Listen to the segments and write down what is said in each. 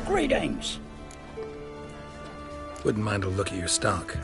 Greetings. Wouldn't mind a look at your stock.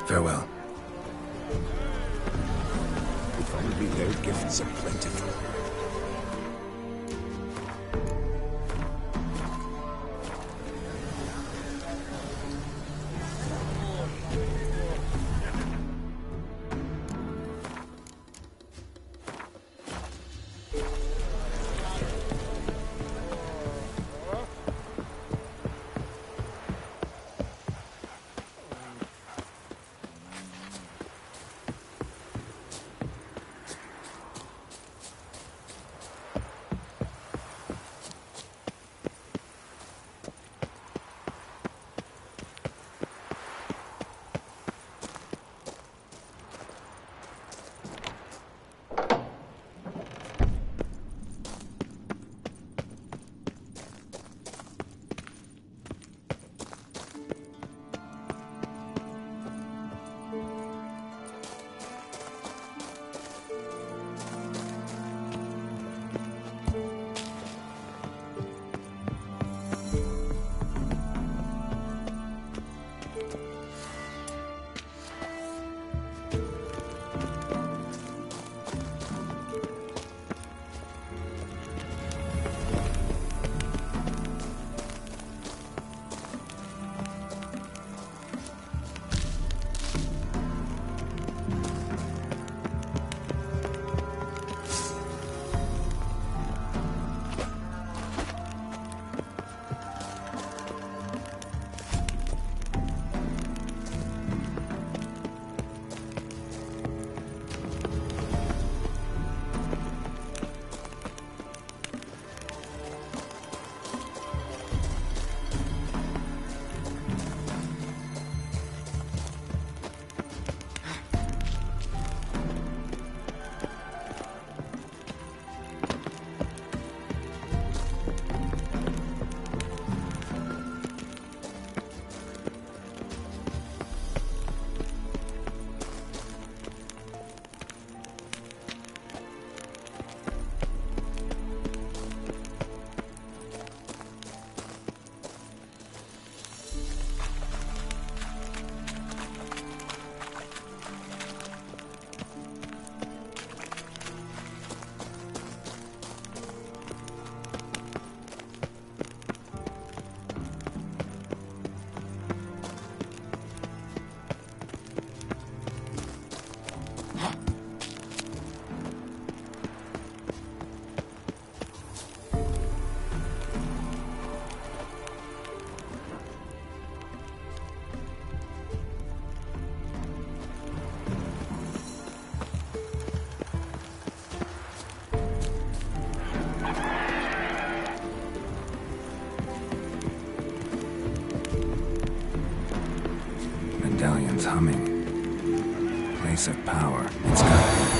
Farewell. If only their gifts are plentiful. It's humming. Place of power. It's got...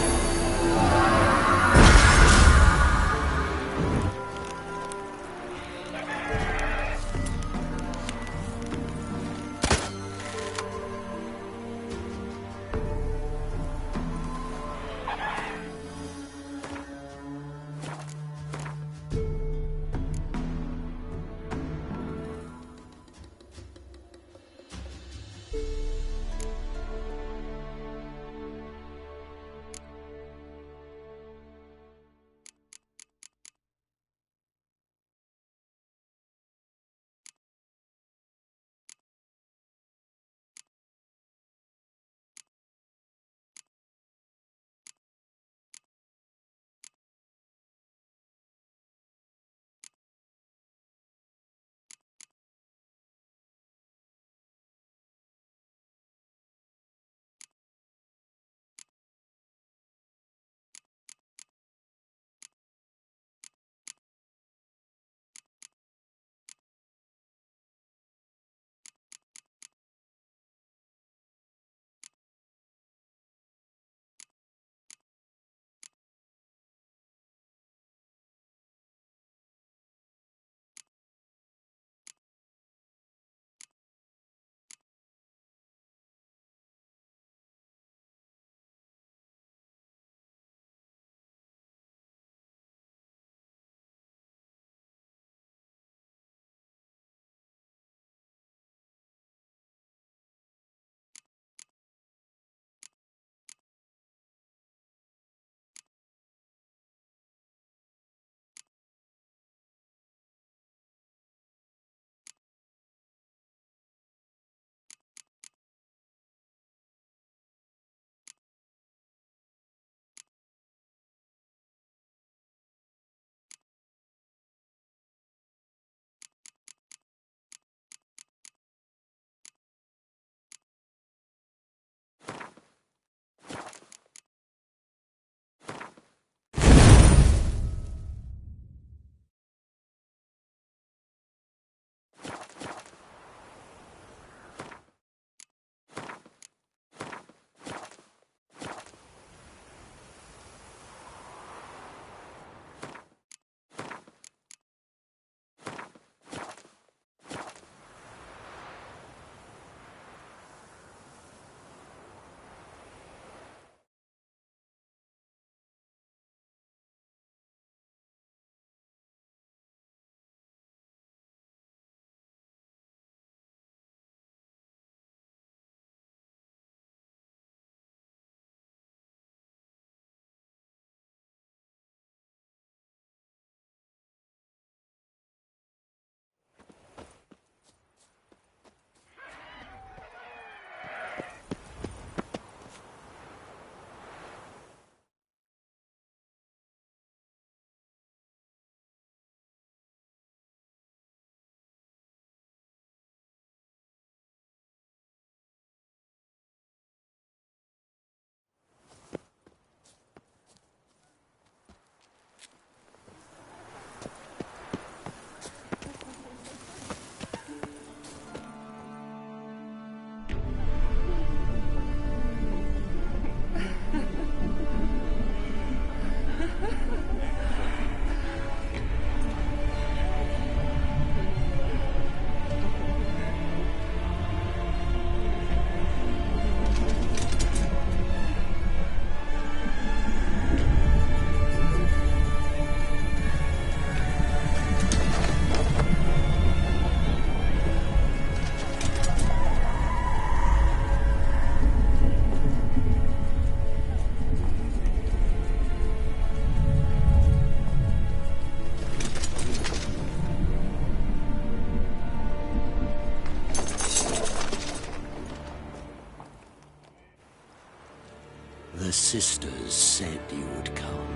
The sisters said you would come.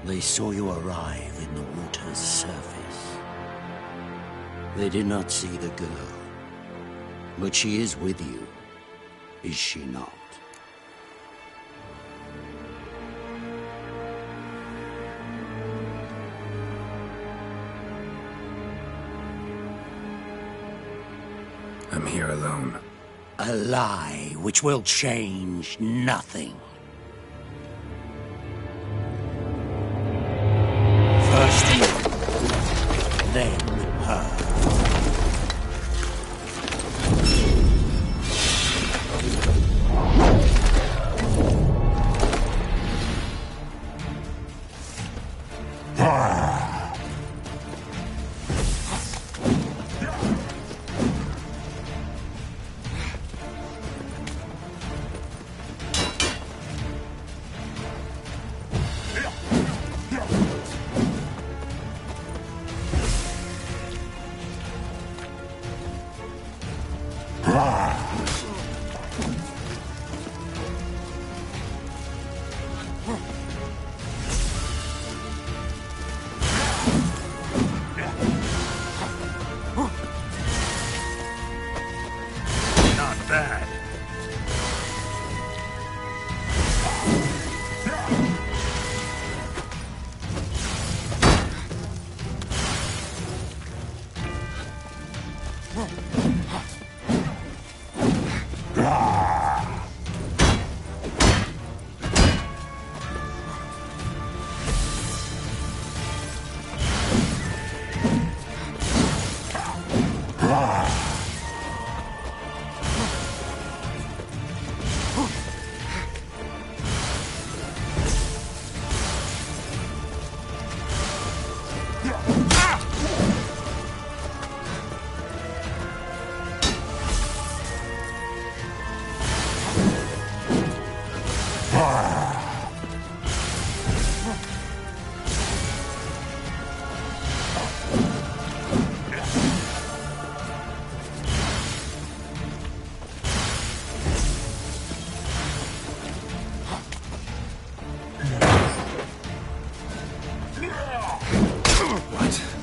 They saw you arrive in the water's surface. They did not see the girl. But she is with you, is she not? I'm here alone. A lie which will change nothing. First you, then her.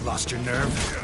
Lost your nerve?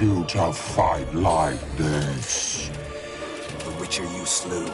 You to fight like this? The Witcher you slew.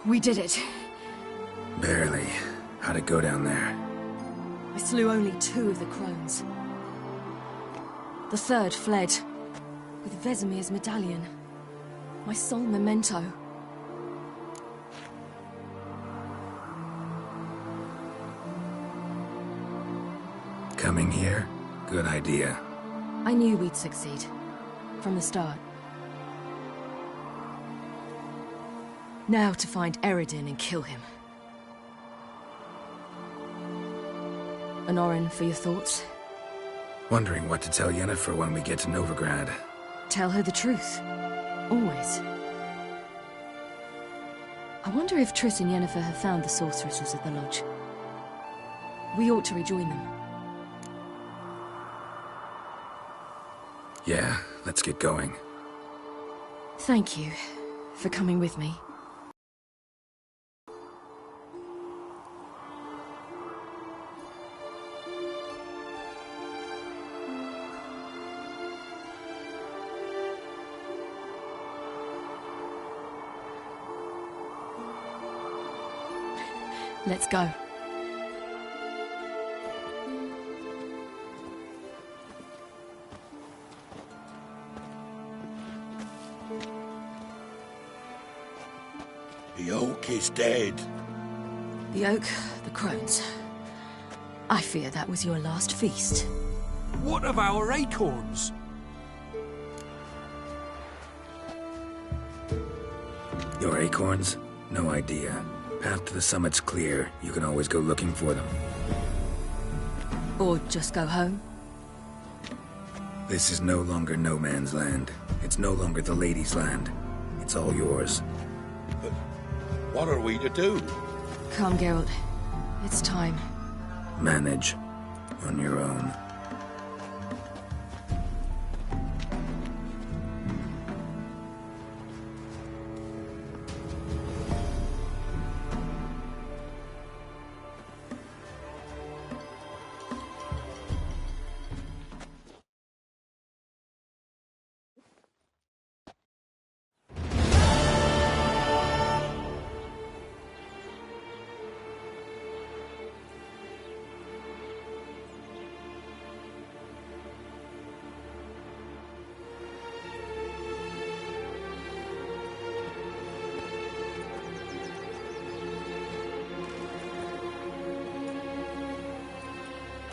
We did it. Barely. How'd it go down there? I slew only 2 of the crones. The third fled, with Vesemir's medallion. My sole memento. Coming here? Good idea. I knew we'd succeed. From the start. Now to find Eredin and kill him. Honorin, for your thoughts? Wondering what to tell Yennefer when we get to Novigrad. Tell her the truth. Always. I wonder if Triss and Yennefer have found the sorceresses at the lodge. We ought to rejoin them. Yeah, let's get going. Thank you for coming with me. Let's go. The oak is dead. The oak, the crones. I fear that was your last feast. What of our acorns? Your acorns? No idea. Path to the summit's clear. You can always go looking for them. Or just go home. This is no longer no man's land. It's no longer the lady's land. It's all yours. But what are we to do? Come, Geralt. It's time. Manage. On your own.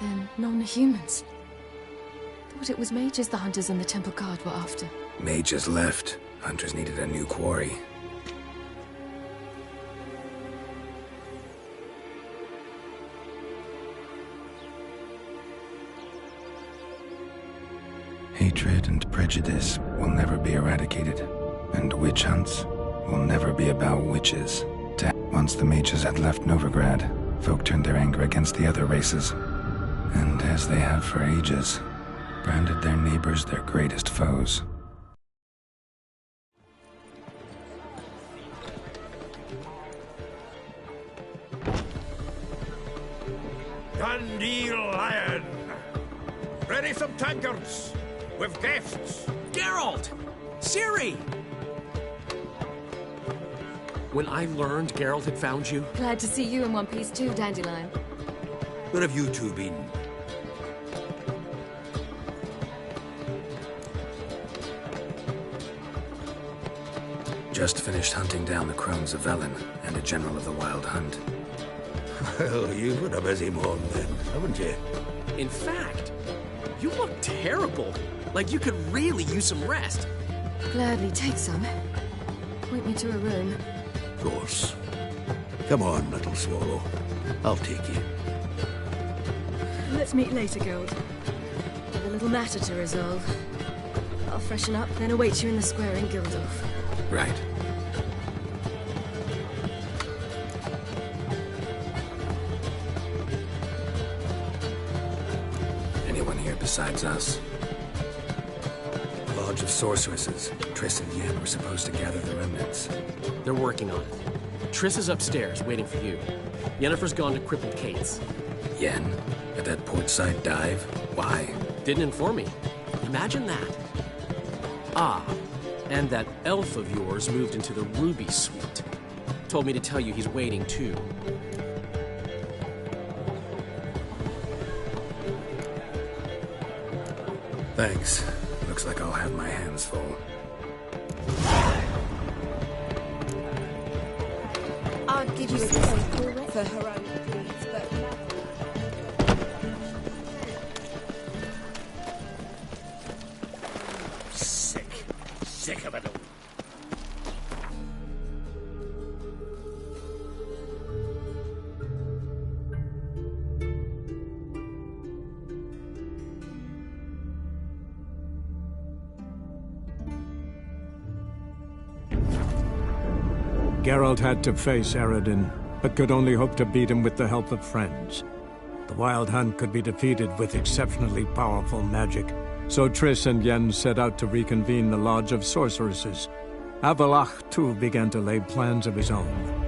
Then non-humans. Thought it was mages the hunters and the temple guard were after. Mages left. Hunters needed a new quarry. Hatred and prejudice will never be eradicated, and witch hunts will never be about witches. Once the mages had left Novigrad, folk turned their anger against the other races, and as they have for ages, branded their neighbors their greatest foes. Dandelion! Ready some tankards! With guests! Geralt! Ciri! When I learned Geralt had found you, Glad to see you in one piece too, Dandelion. Where have you two been? Just finished hunting down the crones of Velen and a general of the Wild Hunt. Well, you've had a busy morning then, haven't you? in fact, you look terrible. Like you could really use some rest. Gladly take some. Point me to a room. Of course. Come on, little swallow. I'll take you. Let's meet later, Gold. With a little matter to resolve. I'll freshen up, then await you in the square in Gildorf. Right. Anyone here besides us? Lodge of Sorceresses. Triss and Yen were supposed to gather the remnants. They're working on it. Triss is upstairs, waiting for you. Yennefer's gone to Crippled Kate's. Yen? At that portside dive? Why? Didn't inform me. Imagine that. Ah, and that elf of yours moved into the Ruby Suite. Told me to tell you he's waiting too. Thanks. Looks like I'll have my hands full. I'll give you a point for her own deeds, but... Sick of it all. Geralt had to face Eredin, but could only hope to beat him with the help of friends. The Wild Hunt could be defeated with exceptionally powerful magic, so Triss and Yen set out to reconvene the Lodge of Sorceresses. Avalach, too, began to lay plans of his own.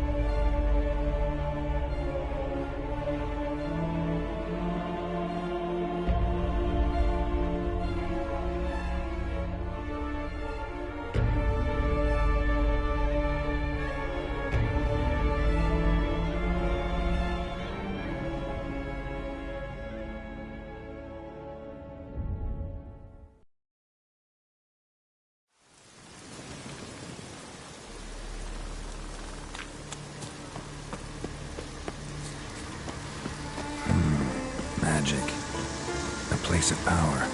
Magic. A place of power.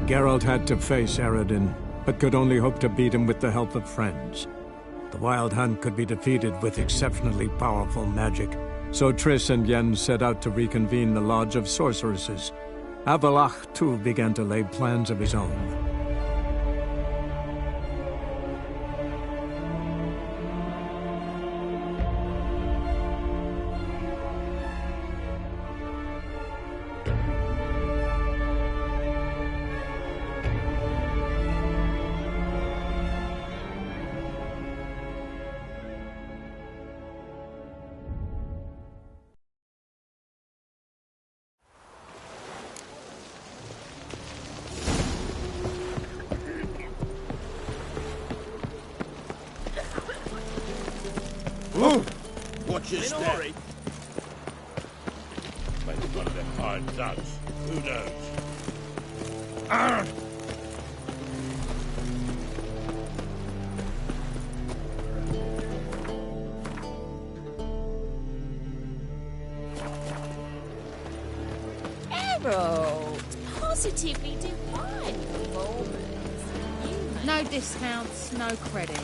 Geralt had to face Eredin, but could only hope to beat him with the help of friends. The Wild Hunt could be defeated with exceptionally powerful magic, so Triss and Yen set out to reconvene the Lodge of Sorceresses. Avalach, too, began to lay plans of his own. Watch your step. Maybe one of them iron ducks. Who knows? Ah! Harold, positively divine performance. No discounts, no credit.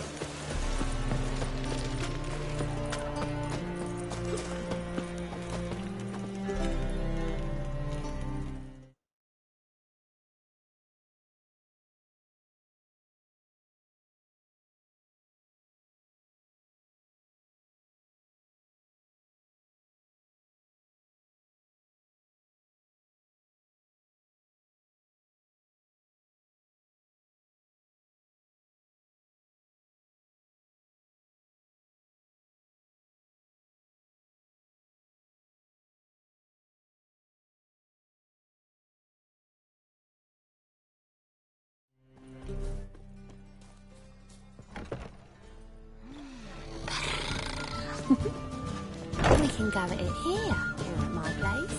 We can go at it here at my place.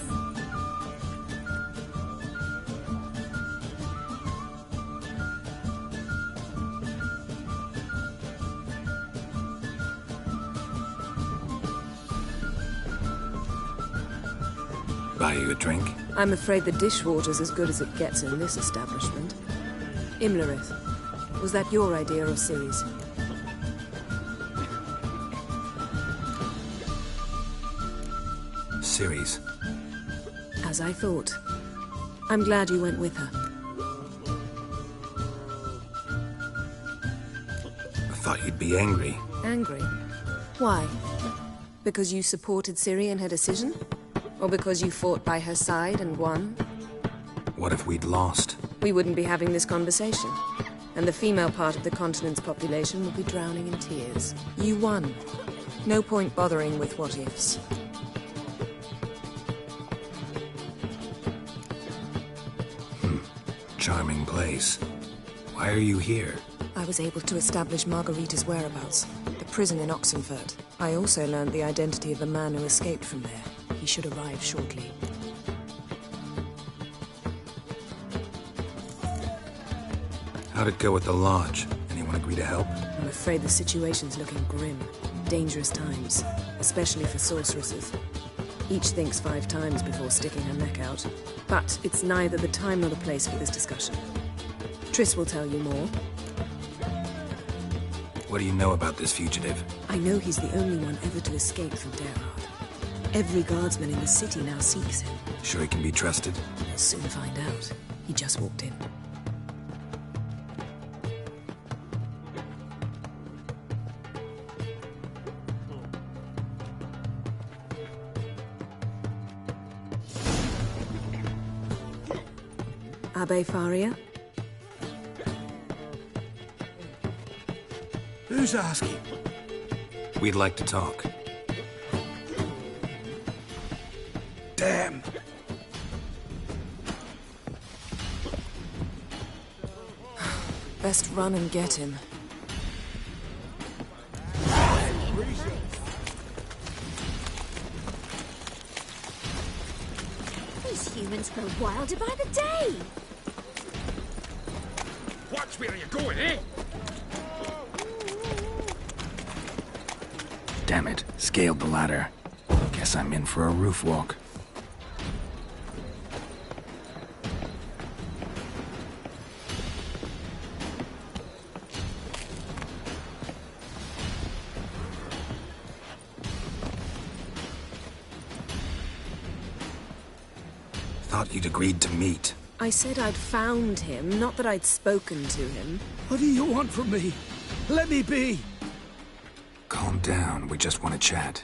Buy you a drink? I'm afraid the dishwater's as good as it gets in this establishment. Imlerith, was that your idea or Ciri's? Ciri's. As I thought. I'm glad you went with her. I thought you'd be angry. Angry? Why? Because you supported Ciri in her decision? Or because you fought by her side and won? What if we'd lost? We wouldn't be having this conversation. And the female part of the continent's population would be drowning in tears. You won. No point bothering with what-ifs. Charming place. Why are you here? I was able to establish Margarita's whereabouts, the prison in Oxenfurt. I also learned the identity of the man who escaped from there. He should arrive shortly. How'd it go with the lodge? Anyone agree to help? I'm afraid the situation's looking grim. Dangerous times, especially for sorceresses. Each thinks 5 times before sticking her neck out. But it's neither the time nor the place for this discussion. Triss will tell you more. What do you know about this fugitive? I know he's the only one ever to escape from Derard. Every guardsman in the city now seeks him. Sure he can be trusted? We'll soon find out. He just walked in. Abbe Faria? Who's asking? We'd like to talk. Damn. Best run and get him. These humans grow wilder by the day. Watch where you're going, eh? Damn it, scaled the ladder. Guess I'm in for a roof walk. Thought you'd agreed to meet. I said I'd found him, not that I'd spoken to him. What do you want from me? Let me be. Calm down, we just want to chat.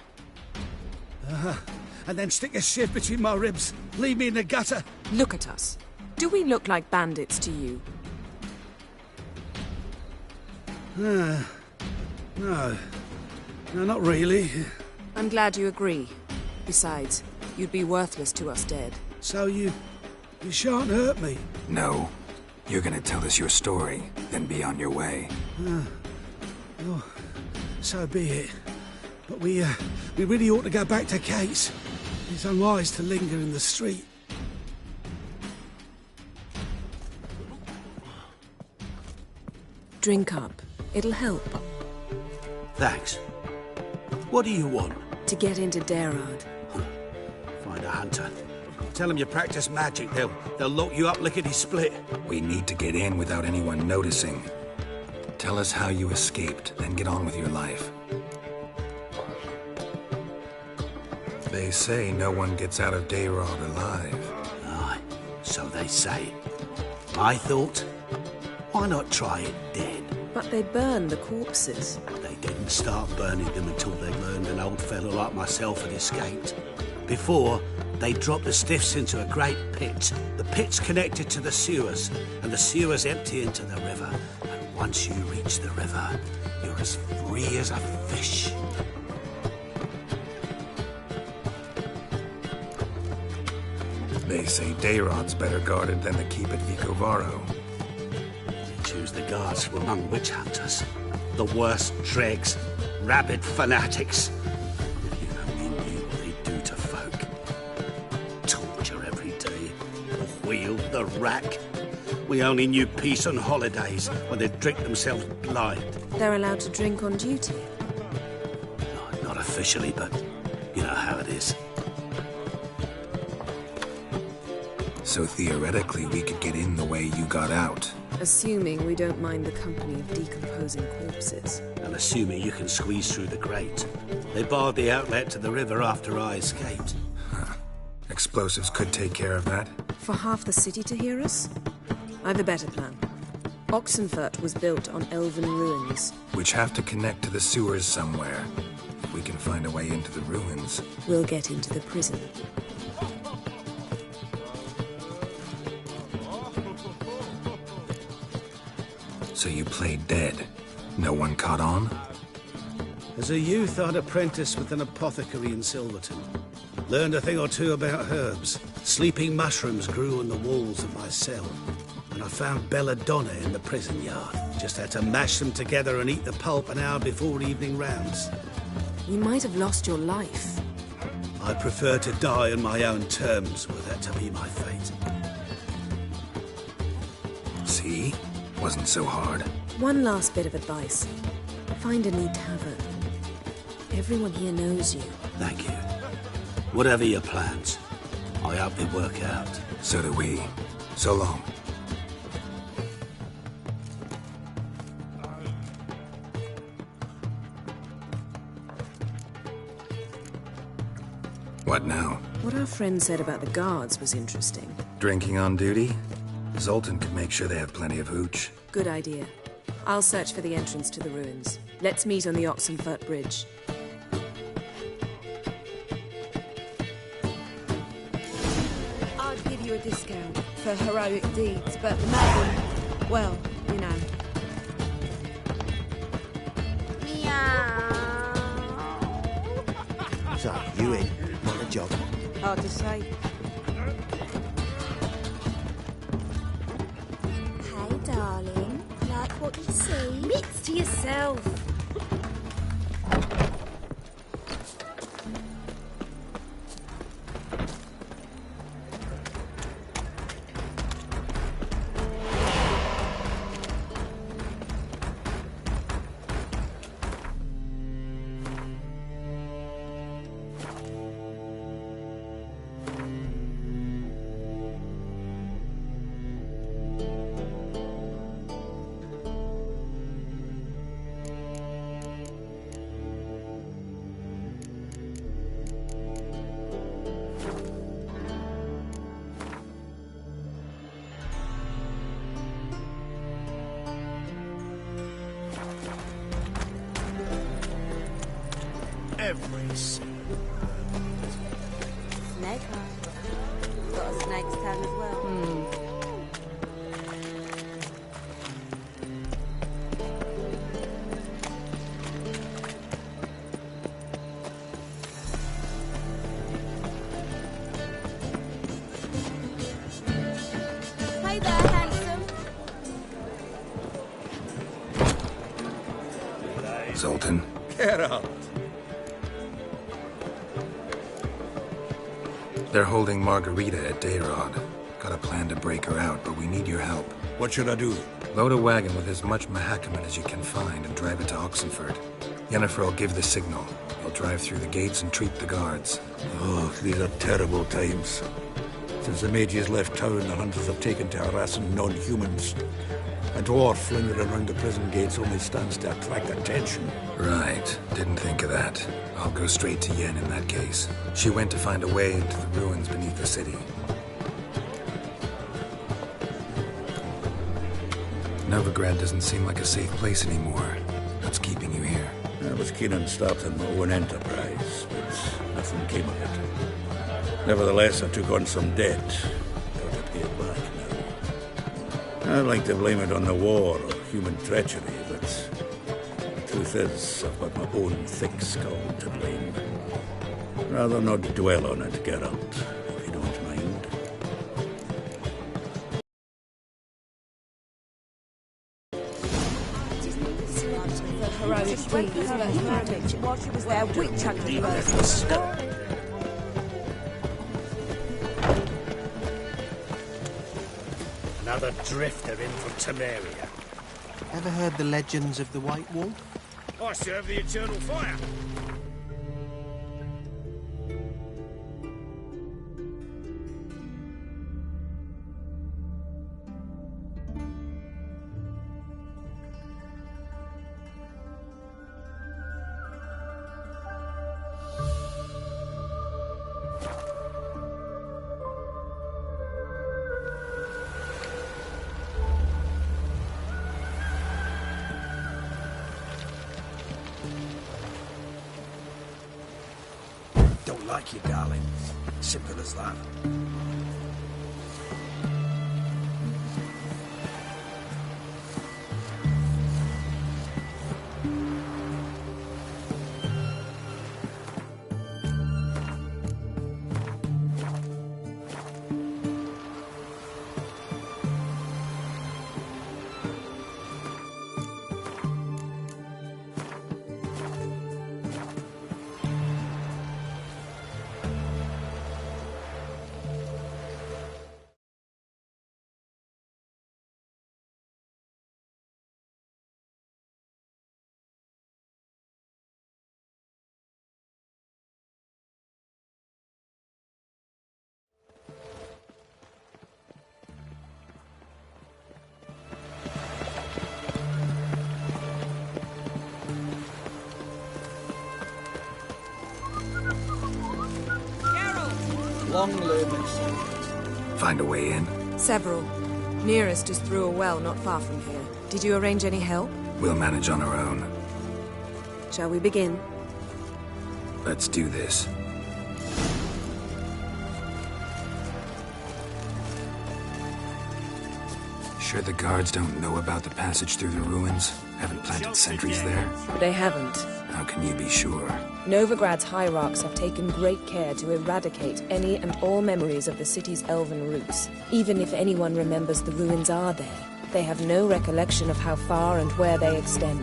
And then stick a shiv between my ribs. Leave me in the gutter. Look at us. Do we look like bandits to you? No. No, not really. I'm glad you agree. Besides, you'd be worthless to us dead. So you shan't hurt me. No. You're gonna tell us your story, then be on your way. Oh, so be it. But we really ought to go back to Kate's. It's unwise to linger in the street. Drink up. It'll help. Thanks. What do you want? To get into Derard. Find a hunter. Tell them you practice magic. They'll lock you up lickety-split. We need to get in without anyone noticing. Tell us how you escaped, then get on with your life. They say no one gets out of Derard alive. Aye, so they say. I thought, why not try it dead? But they burn the corpses. They didn't start burning them until they learned an old fellow like myself had escaped. Before, they dropped the stiffs into a great pit. The pit's connected to the sewers, and the sewers empty into the river. And once you reach the river, you're as free as a fish. They say Derard's better guarded than the keep at Vicovaro. They choose the guards from among witch hunters. The worst dregs, rabid fanatics. If you only knew what they do to folk. Torture every day. The wheel, the rack. We only knew peace on holidays when they'd drink themselves blind. They're allowed to drink on duty? Not officially, but you know how it is. So theoretically, we could get in the way you got out. Assuming we don't mind the company of decomposing corpses. And assuming you can squeeze through the grate. They barred the outlet to the river after I escaped. Huh. Explosives could take care of that. For half the city to hear us? I've a better plan. Oxenfurt was built on elven ruins. Which have to connect to the sewers somewhere. If we can find a way into the ruins. We'll get into the prison. So you played dead. No one caught on? As a youth, I'd apprenticed with an apothecary in Silverton. Learned a thing or two about herbs. Sleeping mushrooms grew on the walls of my cell. And I found belladonna in the prison yard. Just had to mash them together and eat the pulp an hour before evening rounds. You might have lost your life. I prefer to die on my own terms, were that to be my fate. See? Wasn't so hard. One last bit of advice. Find a neat tavern. Everyone here knows you. Thank you. Whatever your plans, I hope they work out. So do we. So long. What now? What our friend said about the guards was interesting. Drinking on duty? Zoltan could make sure they have plenty of hooch. Good idea. I'll search for the entrance to the ruins. Let's meet on the Oxenfurt Bridge. I'd give you a discount for heroic deeds, but the maiden, well, you know. So, you in? Want a job? Hard to say. Hey, darling. Like what you see? Mix to yourself. Every single Snake eye. Got a snake's tongue as well. Hey there, handsome. Zoltan? Get up. They're holding Margarita at Dayrod. Got a plan to break her out, but we need your help. What should I do? Load a wagon with as much Mahakaman as you can find and drive it to Oxenfurt. Yennefer will give the signal. You'll drive through the gates and treat the guards. Oh, these are terrible times. Since the mages left town, the hunters have taken to harassing non-humans. A dwarf lingering around the prison gates only stands to attract attention. Right. Didn't think of that. I'll go straight to Yen in that case. She went to find a way into the ruins beneath the city. Novigrad doesn't seem like a safe place anymore. What's keeping you here? I was keen on starting my own enterprise, but nothing came of it. Nevertheless, I took on some debt. Got to pay it back now. I'd like to blame it on the war or human treachery, but the truth is, I've got my own thick skull to blame. Rather not dwell on it, Geralt, if you don't mind. The heroic deeds, but while she was there, witch hunting first. Another drifter in from Temeria. Ever heard the legends of the White Wolf? I serve the eternal fire. Don't like you, darling. Simple as that. Long live it. Find a way in? Several. Nearest is through a well not far from here. Did you arrange any help? We'll manage on our own. Shall we begin? Let's do this. Sure the guards don't know about the passage through the ruins? Haven't planted sentries there? They haven't. How can you be sure? Novigrad's hierarchs have taken great care to eradicate any and all memories of the city's elven roots. Even if anyone remembers the ruins are there, they have no recollection of how far and where they extend.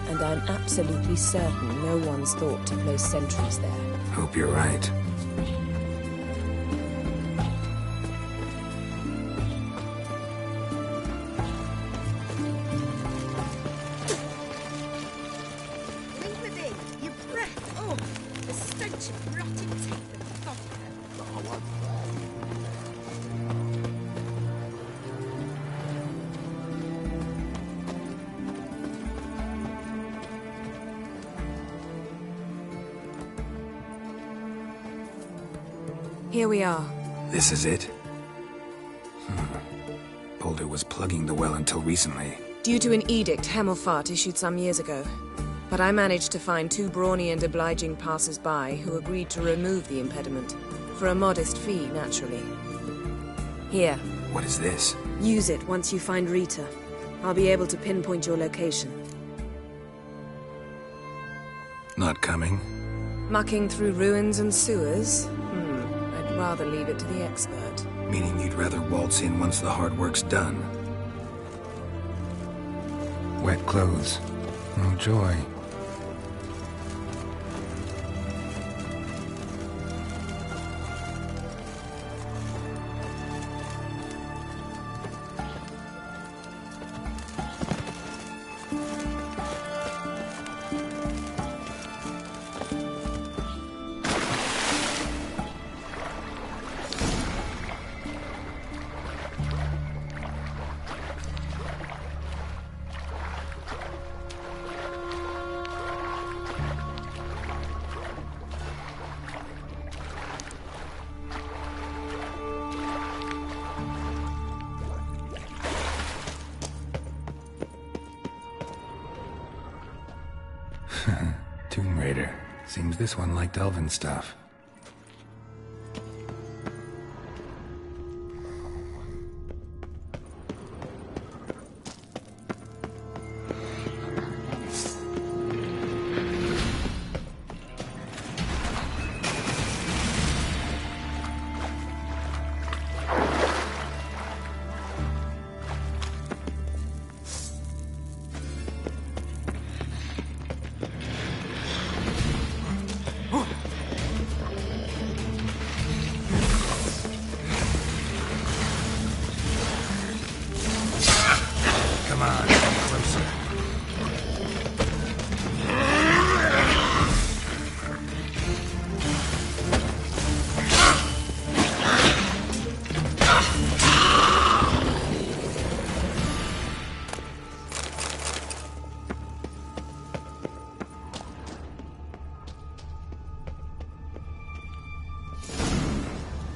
And I'm absolutely certain no one's thought to place sentries there. Hope you're right. Here we are. This is it? Boulder was plugging the well until recently. Due to an edict Hemelfart issued some years ago. But I managed to find 2 brawny and obliging passers-by who agreed to remove the impediment. For a modest fee, naturally. Here. What is this? Use it once you find Rita. I'll be able to pinpoint your location. Not coming? Mucking through ruins and sewers? I'd rather leave it to the expert. Meaning you'd rather waltz in once the hard work's done. Wet clothes. Oh, joy. Tomb Raider. Seems this one liked elven stuff.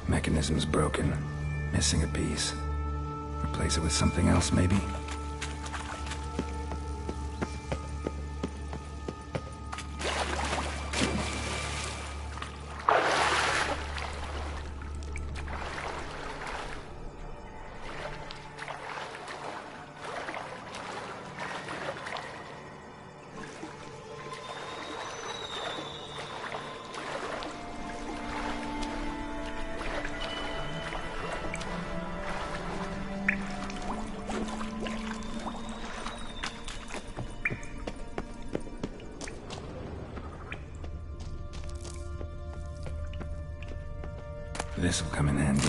Mechanism's broken. Missing a piece. Replace it with something else, maybe? This'll come in handy.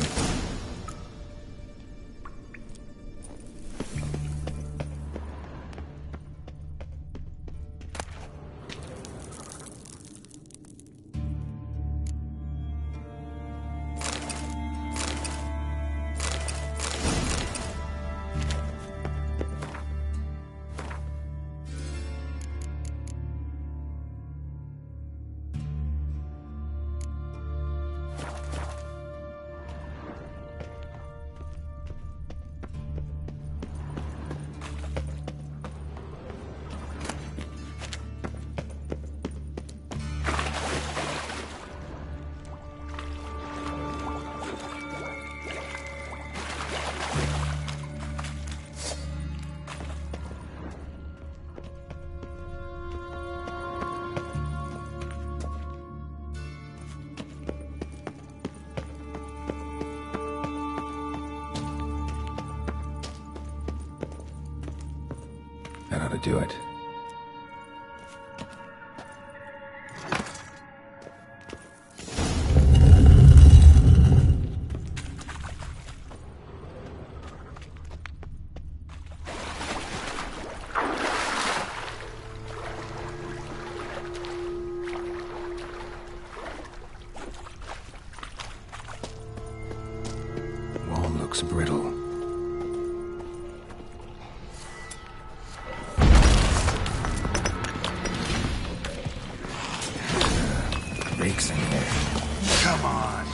That ought to do it. Wall looks brittle. Breaks in here. Come on.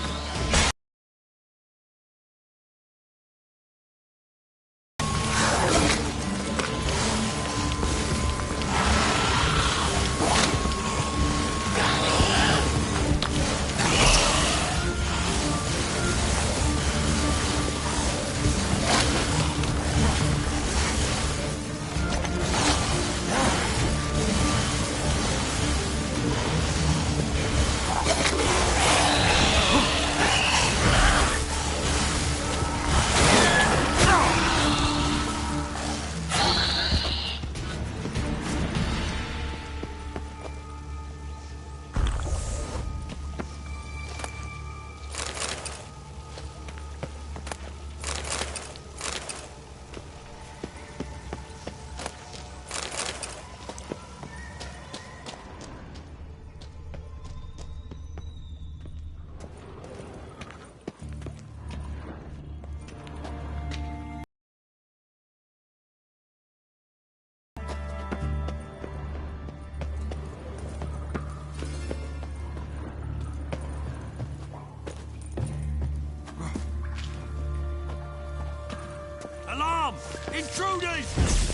Alarm! Intruders!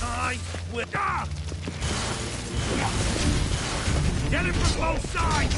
I will... Ah! Get it from both sides!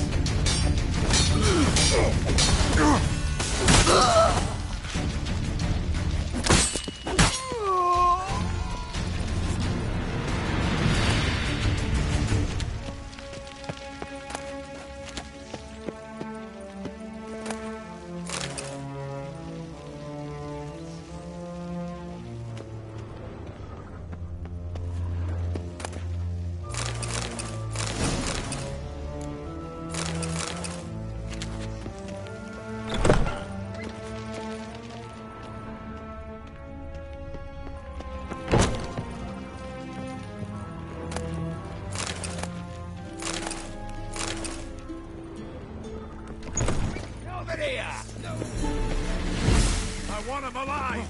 I want him alive!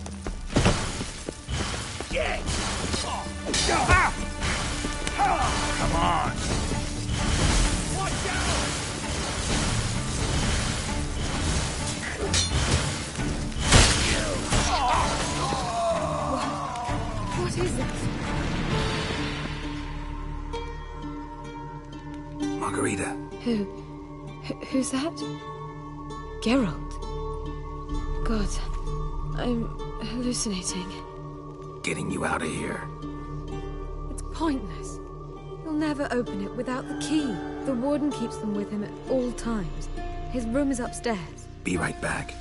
Get! Ah! Come on! Watch out! What is it? Margarita. Who's that? Geralt. God, I'm hallucinating. Getting you out of here. It's pointless. He'll never open it without the key. The warden keeps them with him at all times. His room is upstairs. Be right back.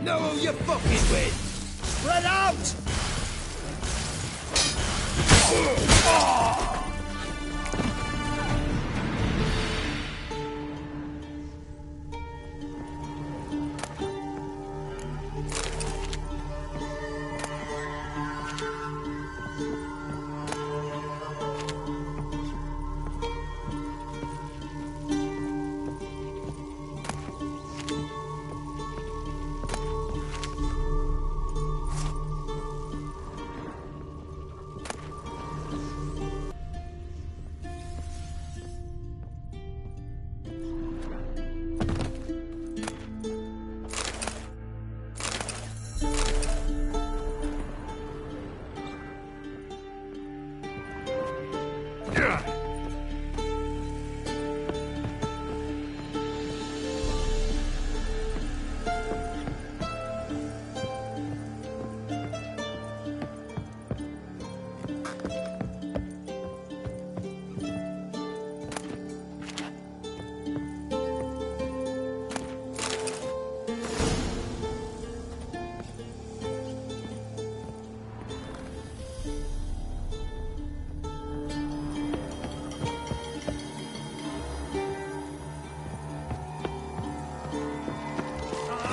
Know who you're fucking with! Spread out!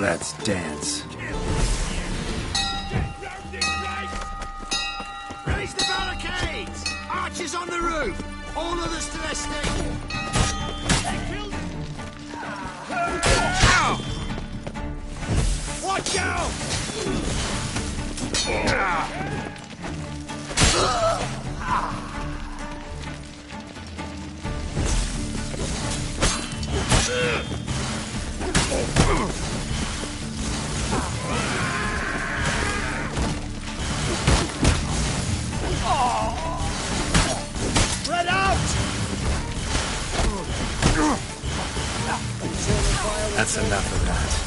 Let's dance. Raise the barricades! Archers on the roof! All others to their station! Watch out! Spread out! That's enough of that.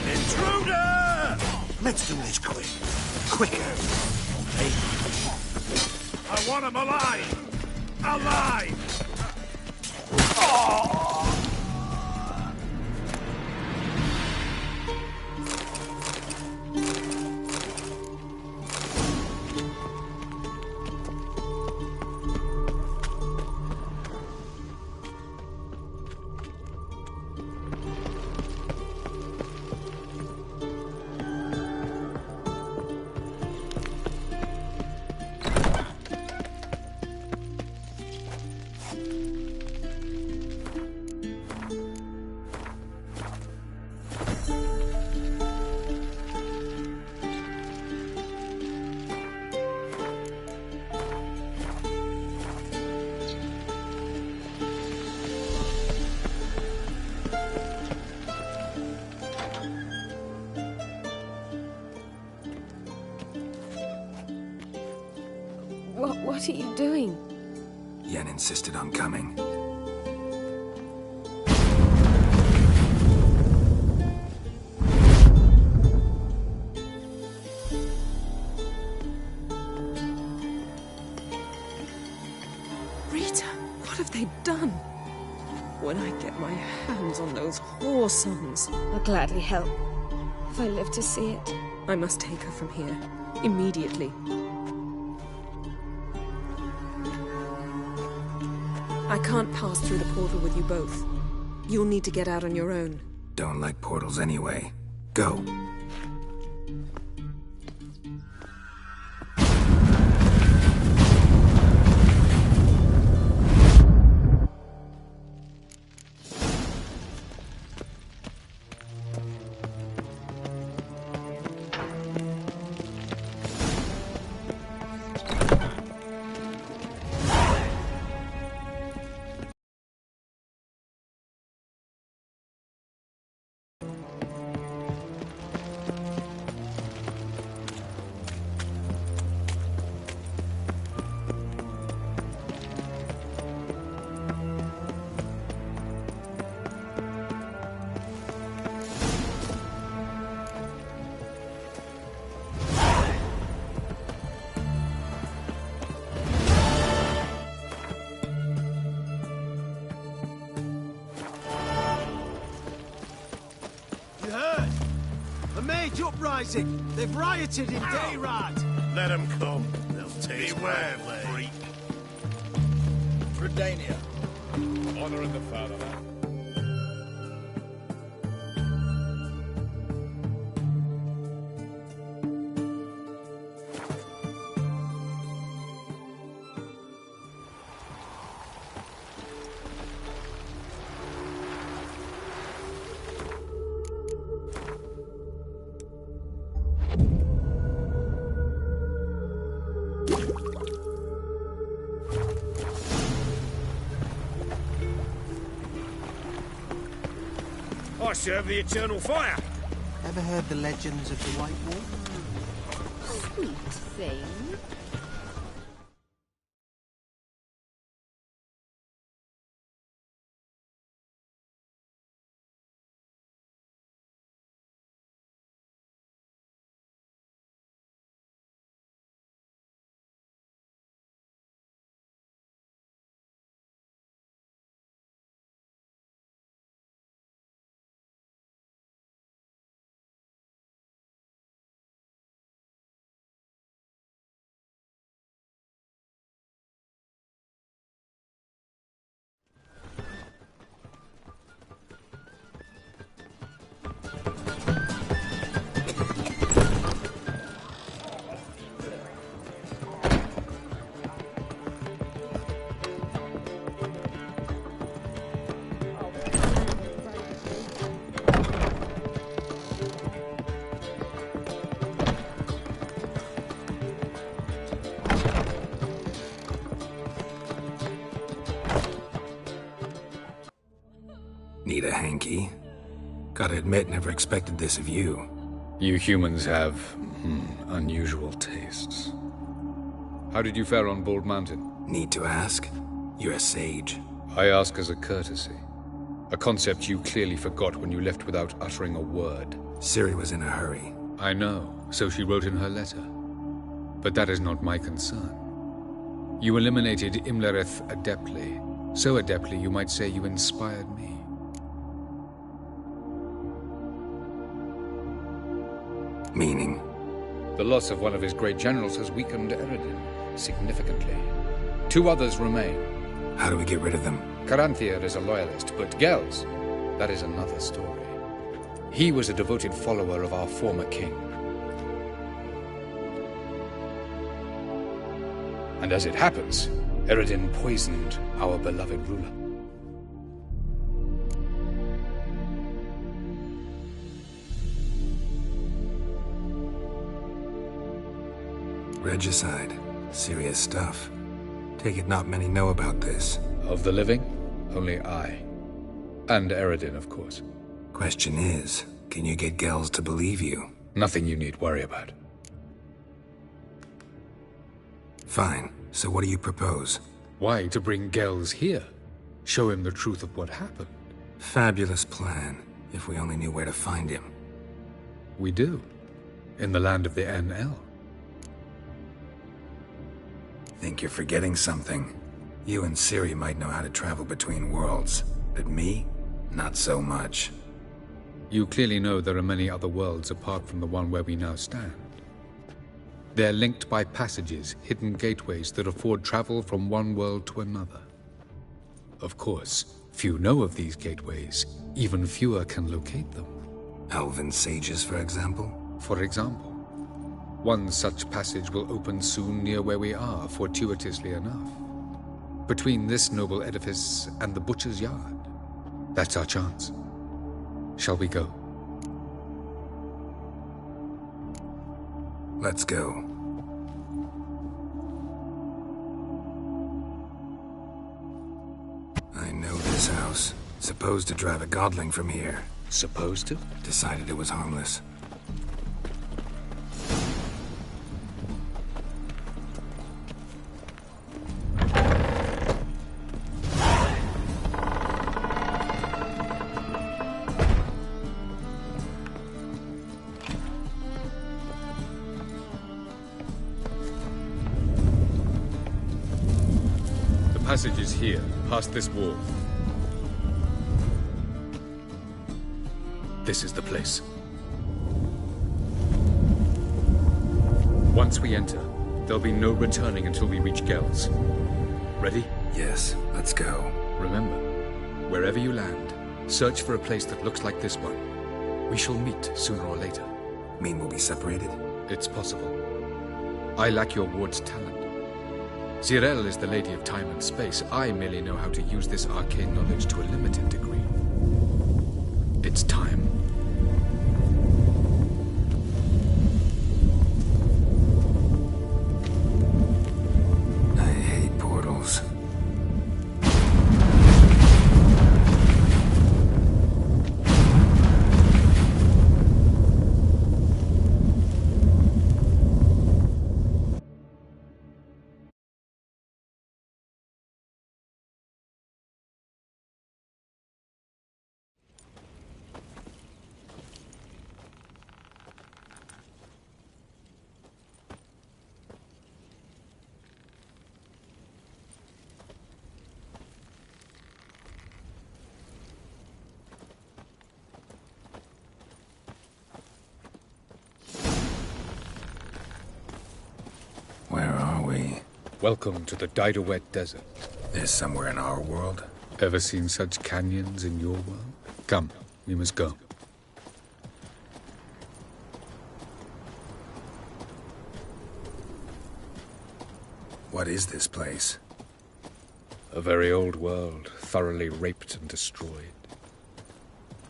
Intruder! Let's do this quick. Quicker. Hey. I want him alive! Alive! What are you doing? Yen insisted on coming. Rita, what have they done? When I get my hands on those whore songs, I'll gladly help, if I live to see it. I must take her from here, immediately. I can't pass through the portal with you both. You'll need to get out on your own. Don't like portals anyway. Go. Uprising! They've rioted in Dayrad! Let them come. They'll taste beware, freak. Redania. Honor in the fatherland. I serve the eternal fire. Ever heard the legends of the White Wolf? Sweet thing. Gotta admit, never expected this of you. You humans have, unusual tastes. How did you fare on Bald Mountain? Need to ask? You're a sage. I ask as a courtesy. A concept you clearly forgot when you left without uttering a word. Ciri was in a hurry. I know, so she wrote in her letter. But that is not my concern. You eliminated Imlerith adeptly. So adeptly, you might say you inspired me. Meaning? The loss of one of his great generals has weakened Eredin significantly. 2 others remain. How do we get rid of them? Caranthir is a loyalist, but Gels, that is another story. He was a devoted follower of our former king. And as it happens, Eredin poisoned our beloved ruler. Regicide. Serious stuff. Take it not many know about this. Of the living, only I. And Eredin, of course. Question is, can you get Gels to believe you? Nothing you need worry about. Fine. So what do you propose? Why, to bring Gels here. Show him the truth of what happened. Fabulous plan, if we only knew where to find him. We do. In the land of the NL. Think you're forgetting something. You and Ciri might know how to travel between worlds, but me? Not so much. You clearly know there are many other worlds apart from the one where we now stand. They're linked by passages, hidden gateways that afford travel from one world to another. Of course, few know of these gateways. Even fewer can locate them. Elven sages, for example? For example. One such passage will open soon near where we are, fortuitously enough. Between this noble edifice and the butcher's yard. That's our chance. Shall we go? Let's go. I know this house. Supposed to drive a godling from here. Supposed to? Decided it was harmless. Passage is here, past this wall. This is the place. Once we enter, there'll be no returning until we reach Gels. Ready? Yes, let's go. Remember, wherever you land, search for a place that looks like this one. We shall meet sooner or later. Mean we'll be separated? It's possible. I lack your ward's talent. Zirel is the lady of time and space. I merely know how to use this arcane knowledge to a limited degree. It's time. I hate portals. Where are we? Welcome to the Didowet Desert. This somewhere in our world? Ever seen such canyons in your world? Come, we must go. What is this place? A very old world, thoroughly raped and destroyed.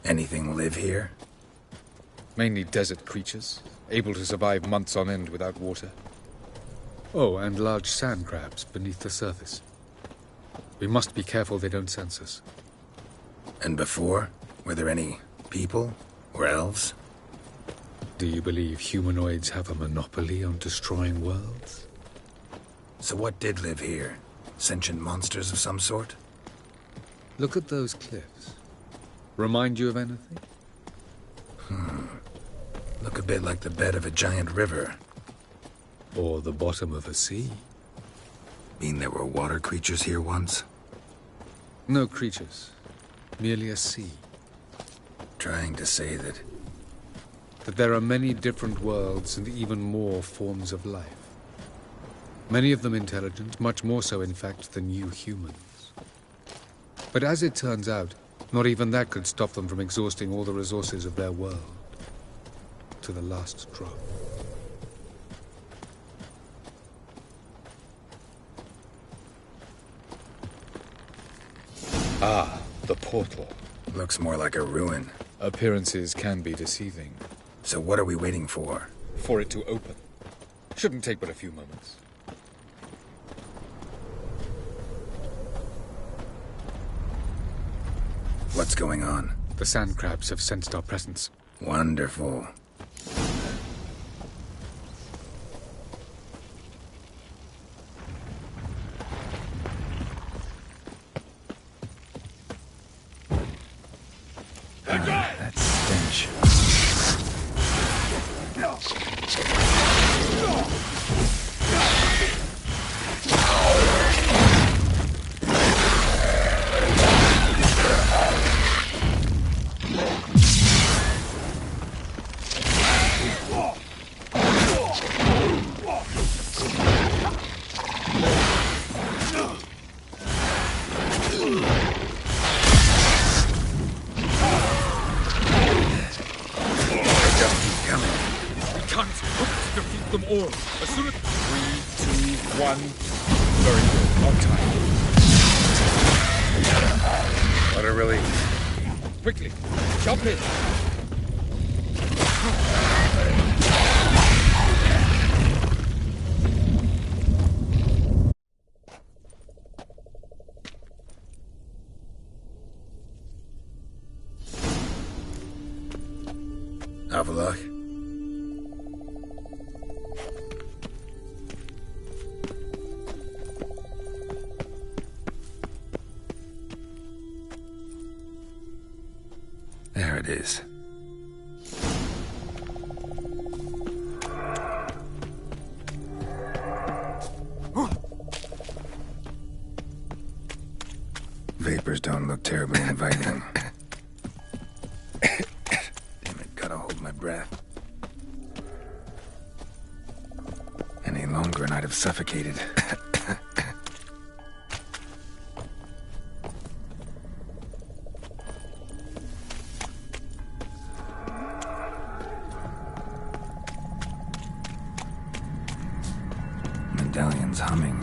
Anything live here? Mainly desert creatures, able to survive months on end without water. Oh, and large sand crabs beneath the surface. We must be careful they don't sense us. And before? Were there any people? Or elves? Do you believe humanoids have a monopoly on destroying worlds? So what did live here? Sentient monsters of some sort? Look at those cliffs. Remind you of anything? Look a bit like the bed of a giant river. Or the bottom of a sea. Mean there were water creatures here once? No creatures. Merely a sea. Trying to say that there are many different worlds and even more forms of life. Many of them intelligent, much more so in fact than you humans. But as it turns out, not even that could stop them from exhausting all the resources of their world. To the last drop. Ah, the portal. looks more like a ruin. Appearances can be deceiving. So what are we waiting for? For it to open. Shouldn't take but a few moments. What's going on? The sand crabs have sensed our presence. Wonderful. That stench. All. As soon as 3, 2, 1. Very good. On time. What a relief. Quickly, jump in. Have a look. There it is. Vapors don't look terribly inviting. Damn it, gotta hold my breath. Any longer and I'd have suffocated. Medallion's humming.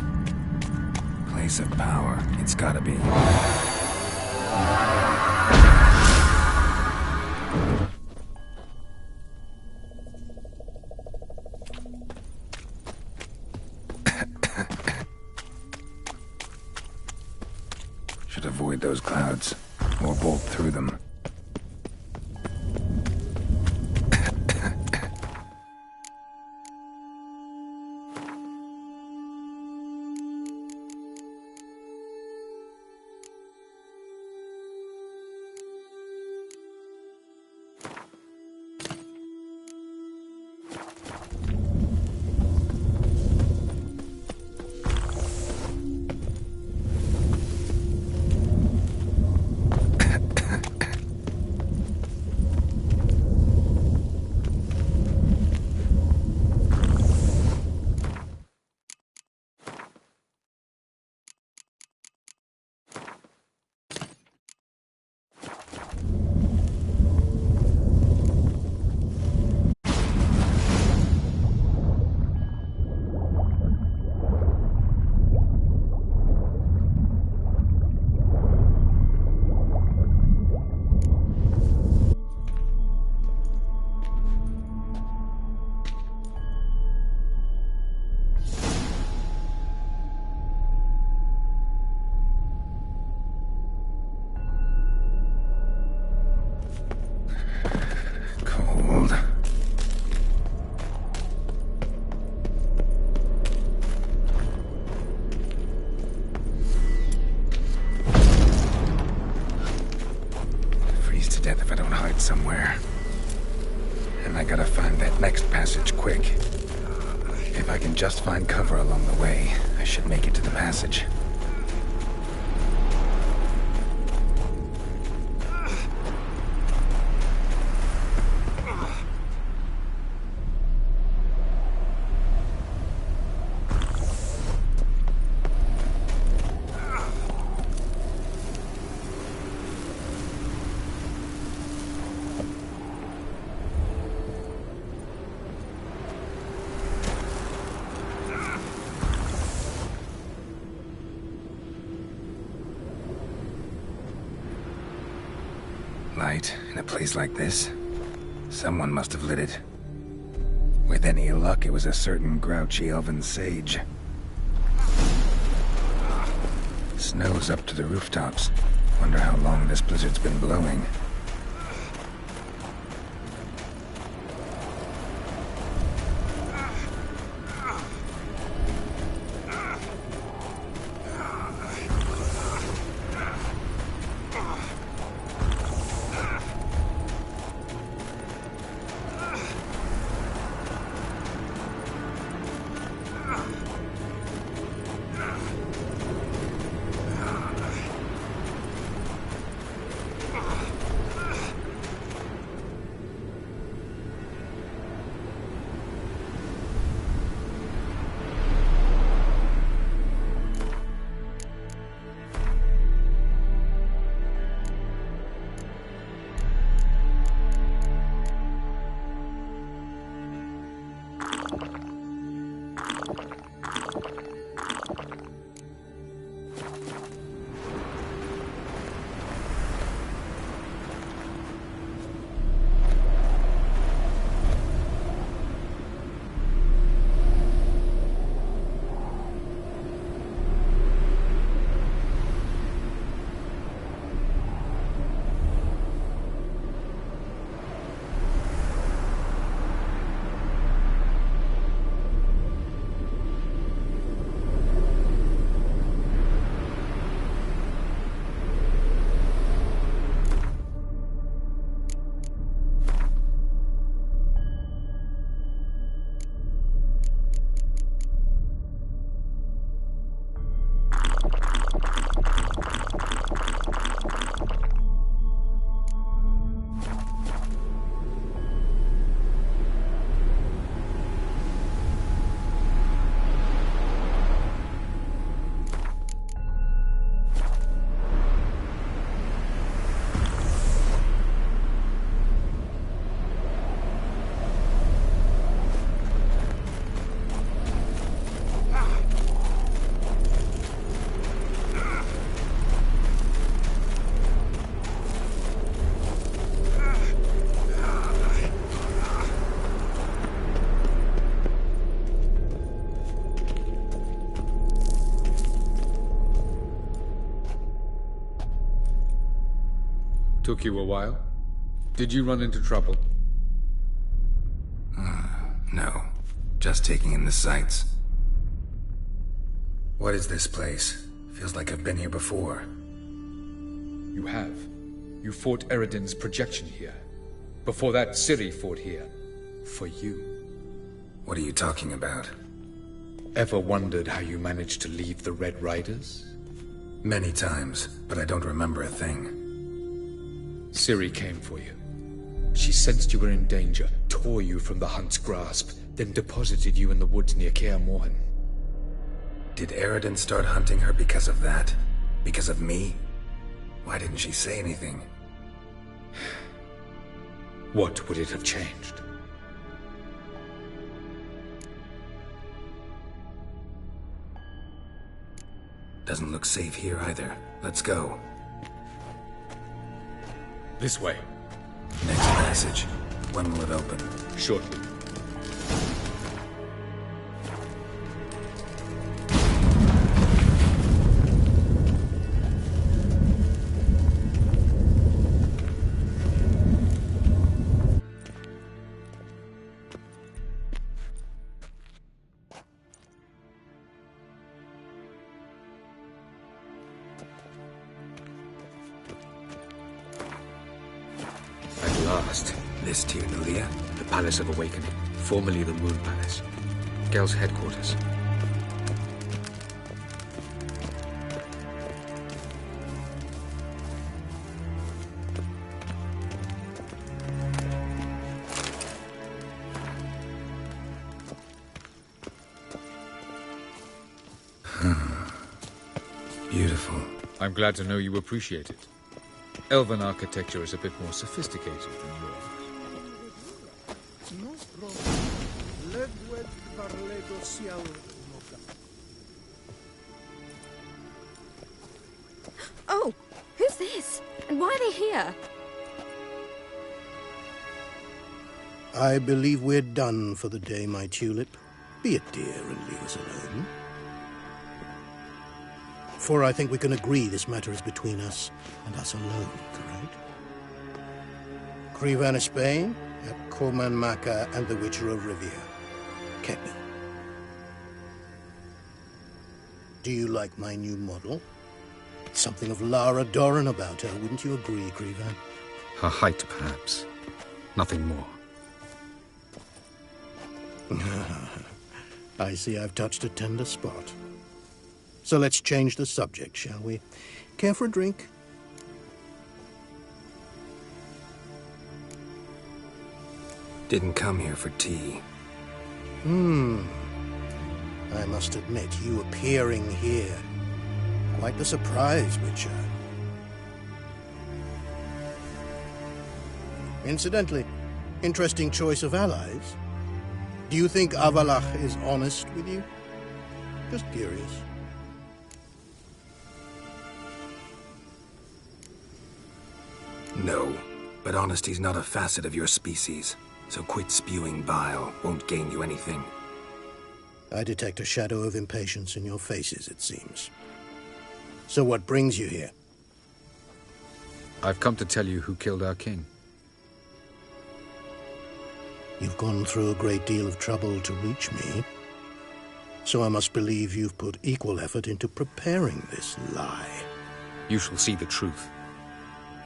Place of power. It's gotta be. Should avoid those clouds, or bolt through them. if I don't hide somewhere. And I gotta find that next passage quick. If I can just find cover along the way, I should make it to the passage. Light in a place like this? Someone must have lit it. With any luck, it was a certain grouchy elven sage. Snow's up to the rooftops. Wonder how long this blizzard's been blowing. Took you a while? Did you run into trouble? No. Just taking in the sights. What is this place? Feels like I've been here before. You have. You fought Eredin's projection here. Before that, Ciri fought here. For you. What are you talking about? Ever wondered how you managed to leave the Red Riders? Many times, but I don't remember a thing. Ciri came for you. She sensed you were in danger, tore you from the Hunt's grasp, then deposited you in the woods near Kaer Morhen. Did Eredin start hunting her because of that? Because of me? Why didn't she say anything? What would it have changed? Doesn't look safe here either. Let's go. This way. Next passage. When will it open? Shortly. last. This to you, Nulia? The Palace of Awakening, formerly the Moon Palace. Gel's headquarters. Beautiful. I'm glad to know you appreciate it. Elven architecture is a bit more sophisticated than yours. Oh, who's this? And why are they here? I believe we're done for the day, my tulip. Be a dear and leave us alone. For I think we can agree this matter is between us and us alone, correct? Krivan of Spain, at Corman Maca and the Witcher of Rivia. Kepin. Do you like my new model? Something of Lara Doran about her, wouldn't you agree, Krivan? Her height, perhaps. Nothing more. I see I've touched a tender spot. So let's change the subject, shall we? Care for a drink? Didn't come here for tea. I must admit, you appearing here. Quite the surprise, Witcher. Incidentally, interesting choice of allies. Do you think Avalach is honest with you? Just curious. No, but honesty's not a facet of your species. So quit spewing bile. Won't gain you anything. I detect a shadow of impatience in your faces, it seems. So what brings you here? I've come to tell you who killed our king. You've gone through a great deal of trouble to reach me. So I must believe you've put equal effort into preparing this lie. You shall see the truth.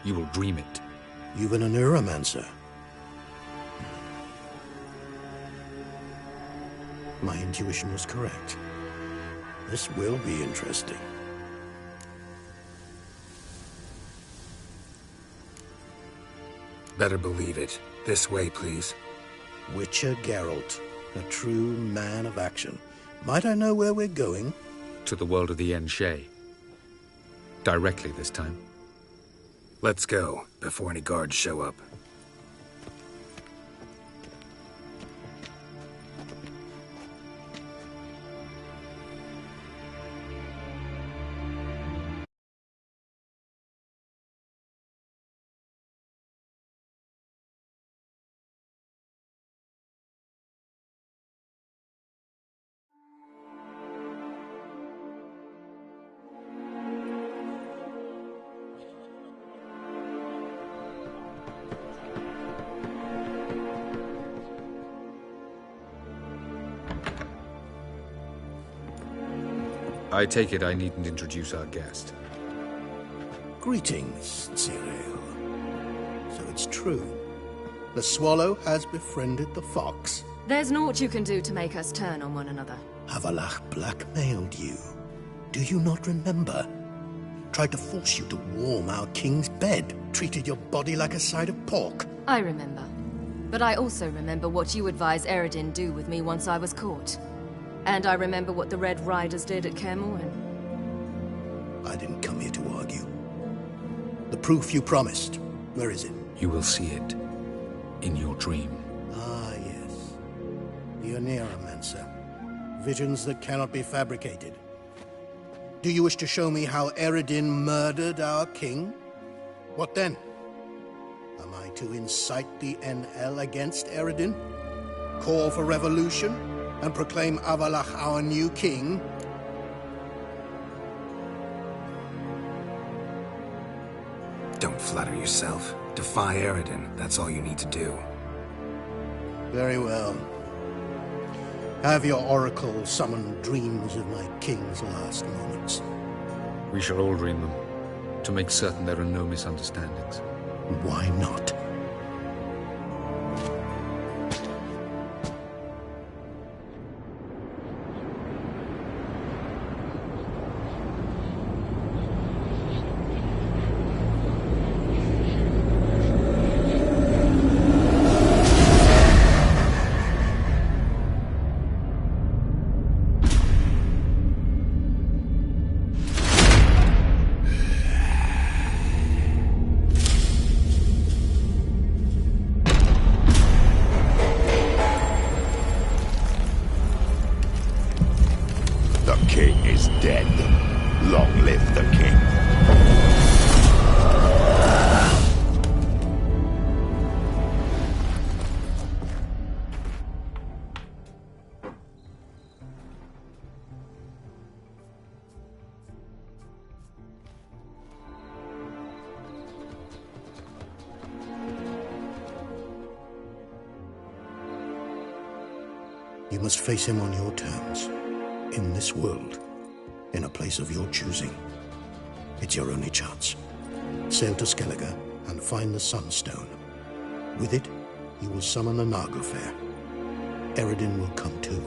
You will dream it. You've been a neuromancer. My intuition was correct. This will be interesting. Better believe it. This way, please. Witcher Geralt, a true man of action. Might I know where we're going? To the world of the Enshay. Directly this time. Let's go, before any guards show up. I take it I needn't introduce our guest. Greetings, Cyril. So it's true. The swallow has befriended the fox. There's naught you can do to make us turn on one another. Avalach blackmailed you. Do you not remember? Tried to force you to warm our king's bed. Treated your body like a side of pork. I remember. But I also remember what you advised Eredin do with me once I was caught. And I remember what the Red Riders did at Kaer Morhen. I didn't come here to argue. The proof you promised, where is it? You will see it in your dream. Ah, yes. The Oneiromancer. Visions that cannot be fabricated. Do you wish to show me how Eredin murdered our king? What then? Am I to incite the NL against Eredin? Call for revolution? And proclaim Avalach our new king? Don't flatter yourself. Defy Eredin. That's all you need to do. Very well. Have your oracle summon dreams of my king's last moments. We shall all dream them, to make certain there are no misunderstandings. Why not? You must face him on your terms, in this world, in a place of your choosing. It's your only chance. Sail to Skellige and find the Sunstone. With it, you will summon the Naga Fair. Eredin will come too.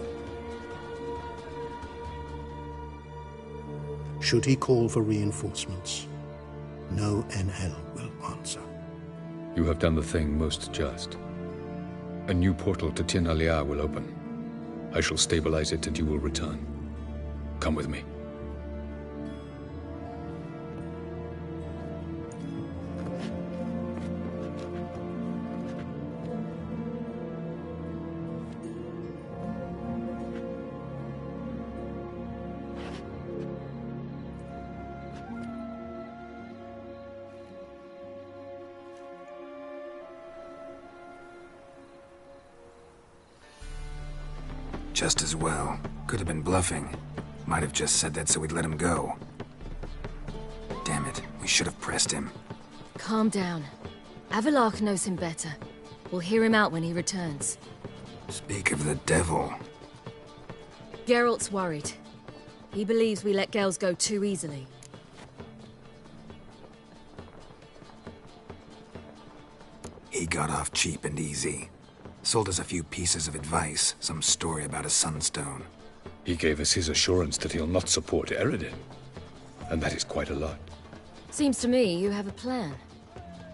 Should he call for reinforcements, no NL will answer. You have done the thing most just. A new portal to Tir na Liar will open. I shall stabilize it and you will return. Come with me. Just as well. Could have been bluffing. Might have just said that so we'd let him go. Damn it, we should have pressed him. Calm down. Avalach knows him better. We'll hear him out when he returns. Speak of the devil. Geralt's worried. He believes we let Gels go too easily. He got off cheap and easy. Sold us a few pieces of advice, some story about a sunstone. He gave us his assurance that he'll not support Eredin. And that is quite a lot. Seems to me you have a plan.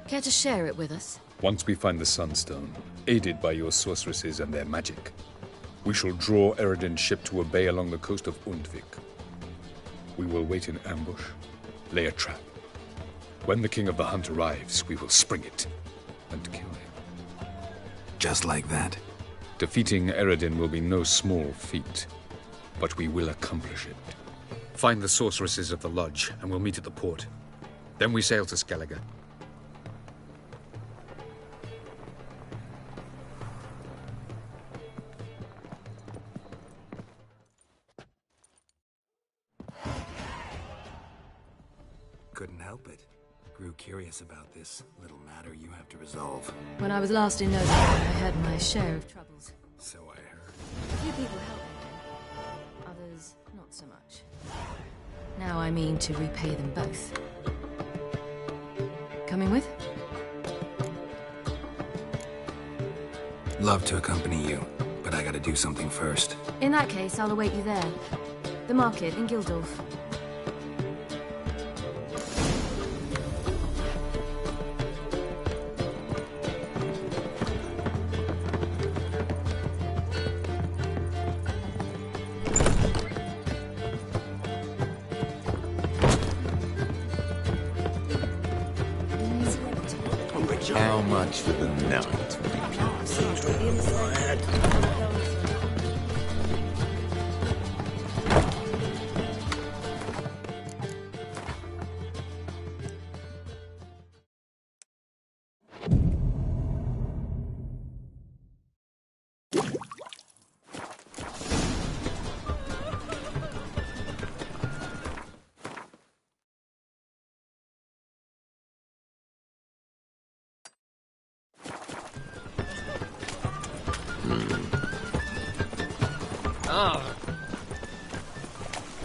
Care to share it with us? Once we find the Sunstone, aided by your sorceresses and their magic, we shall draw Eredin's ship to a bay along the coast of Undvik. We will wait in ambush, lay a trap. When the King of the Hunt arrives, we will spring it and kill him. Just like that? Defeating Eredin will be no small feat, but we will accomplish it. Find the sorceresses of the lodge, and we'll meet at the port. Then we sail to Skellige. Couldn't help it. Grew curious about this little matter you have to resolve. When I was last in Nova, I had my share of troubles. So I heard. A few people helped me, others not so much. Now I mean to repay them both. Coming with? Love to accompany you, but I gotta do something first. In that case, I'll await you there. The market in Gildorf. How much for the night?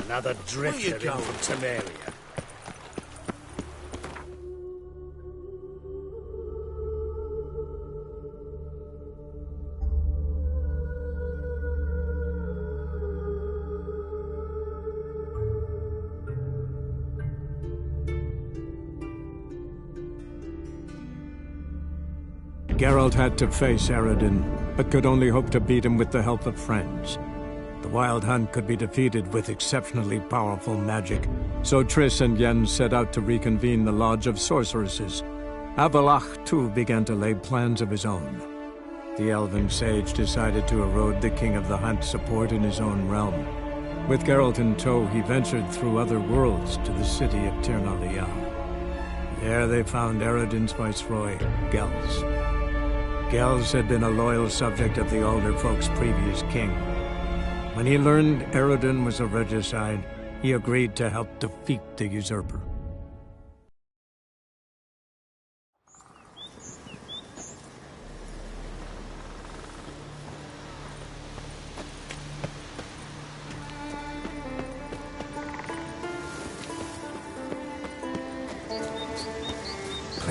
Another drifter in from Temeria. Geralt had to face Eredin, but could only hope to beat him with the help of friends. The Wild Hunt could be defeated with exceptionally powerful magic, so Triss and Yen set out to reconvene the Lodge of Sorceresses. Avalach, too, began to lay plans of his own. The elven sage decided to erode the King of the Hunt's support in his own realm. With Geralt in tow, he ventured through other worlds to the city of Tir na Liar. There they found Eredin's viceroy, Gels. Gels had been a loyal subject of the Alder Folk's previous king. When he learned Eredin was a regicide, he agreed to help defeat the usurper.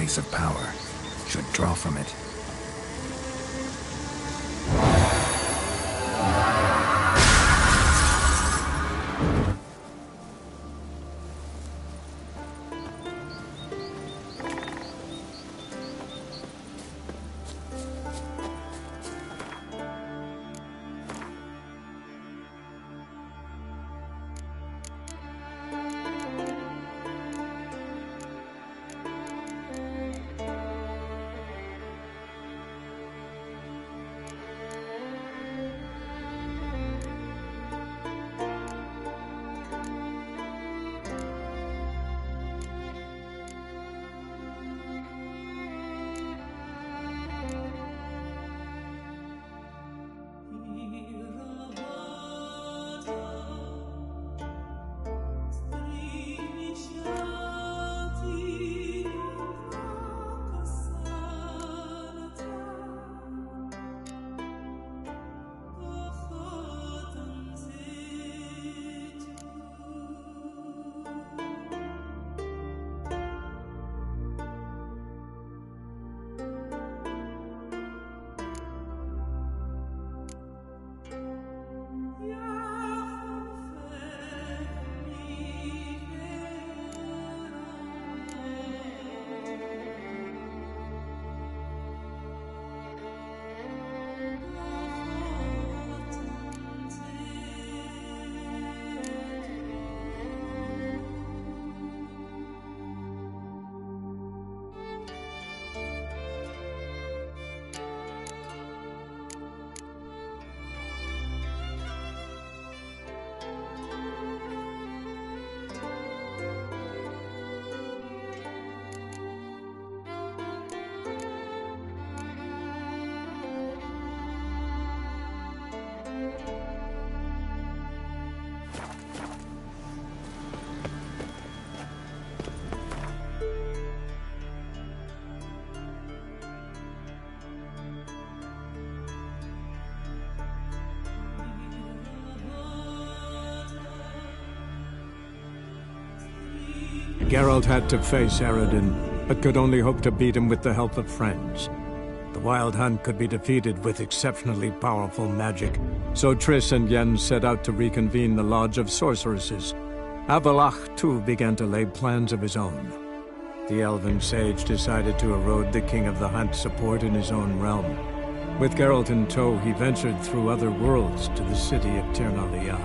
place of power should draw from it. Geralt had to face Eredin, but could only hope to beat him with the help of friends. The Wild Hunt could be defeated with exceptionally powerful magic, so Triss and Yen set out to reconvene the Lodge of Sorceresses. Avallac'h, too, began to lay plans of his own. The elven sage decided to erode the King of the Hunt's support in his own realm. With Geralt in tow, he ventured through other worlds to the city of Tir na Lial.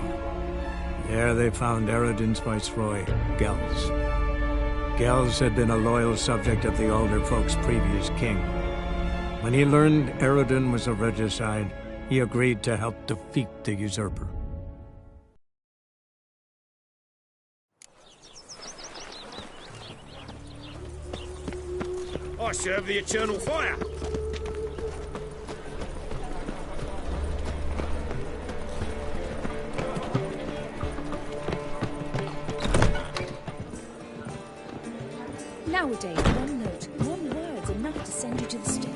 There they found Eredin's viceroy, Gels. Gels had been a loyal subject of the Alder Folk's previous king. When he learned Eredin was a regicide, he agreed to help defeat the usurper. I serve the eternal fire. Nowadays, one note, one word's enough to send you to the stake.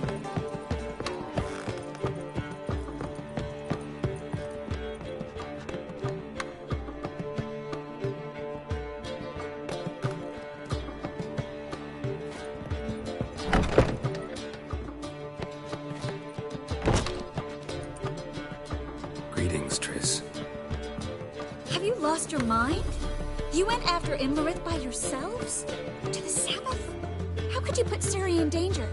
Greetings, Triss. Have you lost your mind? You went after Imlerith by yourselves? To the Sabbath? How could you put Ciri in danger?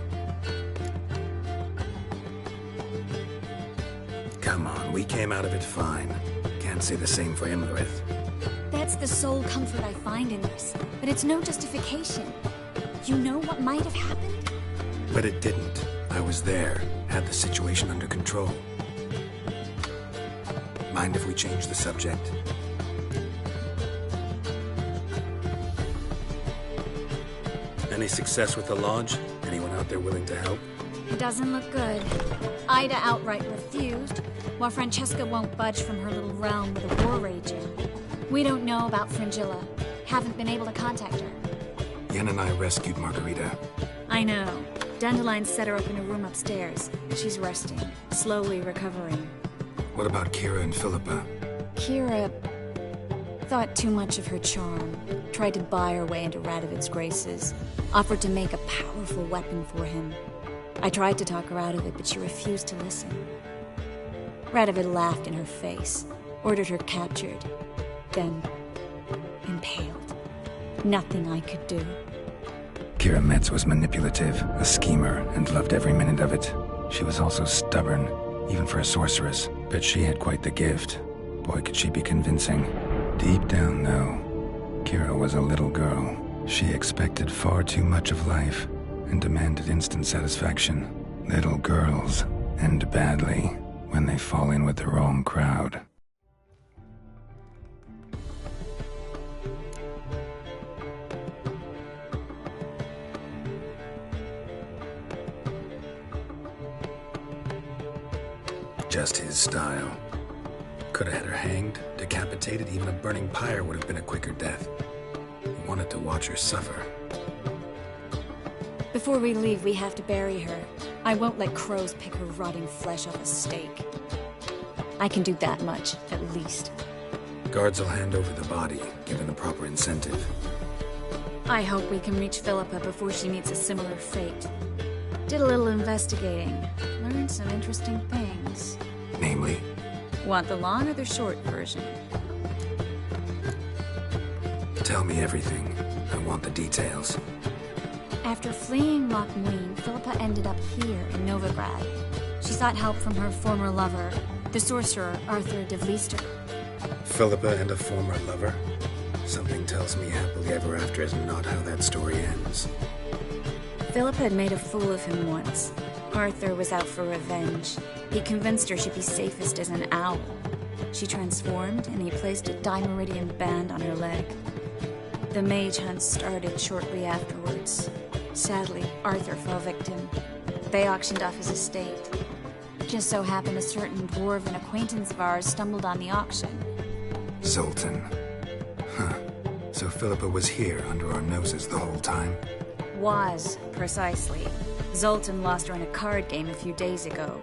Come on, we came out of it fine. Can't say the same for Imlerith. That's the sole comfort I find in this, but it's no justification. You know what might have happened? But it didn't. I was there, had the situation under control. Mind if we change the subject? Any success with the Lodge? Anyone out there willing to help? It doesn't look good. Ida outright refused, while Francesca won't budge from her little realm with a war raging. We don't know about Fringilla. Haven't been able to contact her. Yen and I rescued Margarita. I know. Dandelion set her up in a room upstairs. She's resting, slowly recovering. What about Kira and Philippa? Kira... Thought too much of her charm, tried to buy her way into Radovid's graces, offered to make a powerful weapon for him. I tried to talk her out of it, but she refused to listen. Radovid laughed in her face, ordered her captured, then impaled. Nothing I could do. Kira Metz was manipulative, a schemer, and loved every minute of it. She was also stubborn, even for a sorceress, but she had quite the gift. Boy, could she be convincing. Deep down, though, Kira was a little girl. She expected far too much of life and demanded instant satisfaction. Little girls end badly when they fall in with the wrong crowd. Just his style. Could have had her hanged, decapitated, even a burning pyre would have been a quicker death. He wanted to watch her suffer. Before we leave, we have to bury her. I won't let crows pick her rotting flesh off a stake. I can do that much, at least. Guards will hand over the body, given the proper incentive. I hope we can reach Philippa before she meets a similar fate. Did a little investigating. Learned some interesting things. Namely? Want the long or the short version? Tell me everything. I want the details. After fleeing Loch Muin, Philippa ended up here in Novigrad. She sought help from her former lover, the sorcerer Arthur de Vlister. Philippa and a former lover? Something tells me happily ever after is not how that story ends. Philippa had made a fool of him once. Arthur was out for revenge. He convinced her she'd be safest as an owl. She transformed, and he placed a Dimeridian band on her leg. The mage hunt started shortly afterwards. Sadly, Arthur fell victim. They auctioned off his estate. Just so happened a certain dwarven acquaintance of ours stumbled on the auction. Zoltan. Huh. So Philippa was here under our noses the whole time? Was, precisely. Zoltan lost her in a card game a few days ago.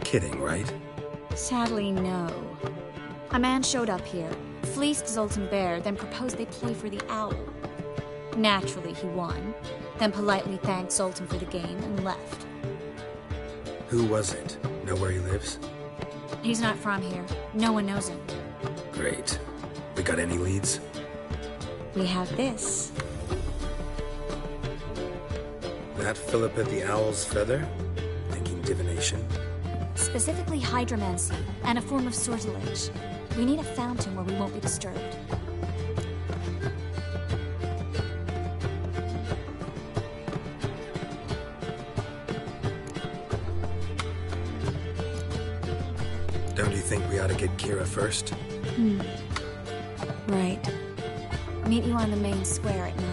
Kidding, right? Sadly, no. A man showed up here, fleeced Zoltan bare, then proposed they play for the owl. Naturally, he won, then politely thanked Zoltan for the game and left. Who was it? Know where he lives? He's not from here. No one knows him. Great. We got any leads? We have this. That Philippa the Owl's feather? Thinking divination? Specifically hydromancy, and a form of sortilege. We need a fountain where we won't be disturbed. Don't you think we ought to get Kira first? Right. Meet you on the main square at night.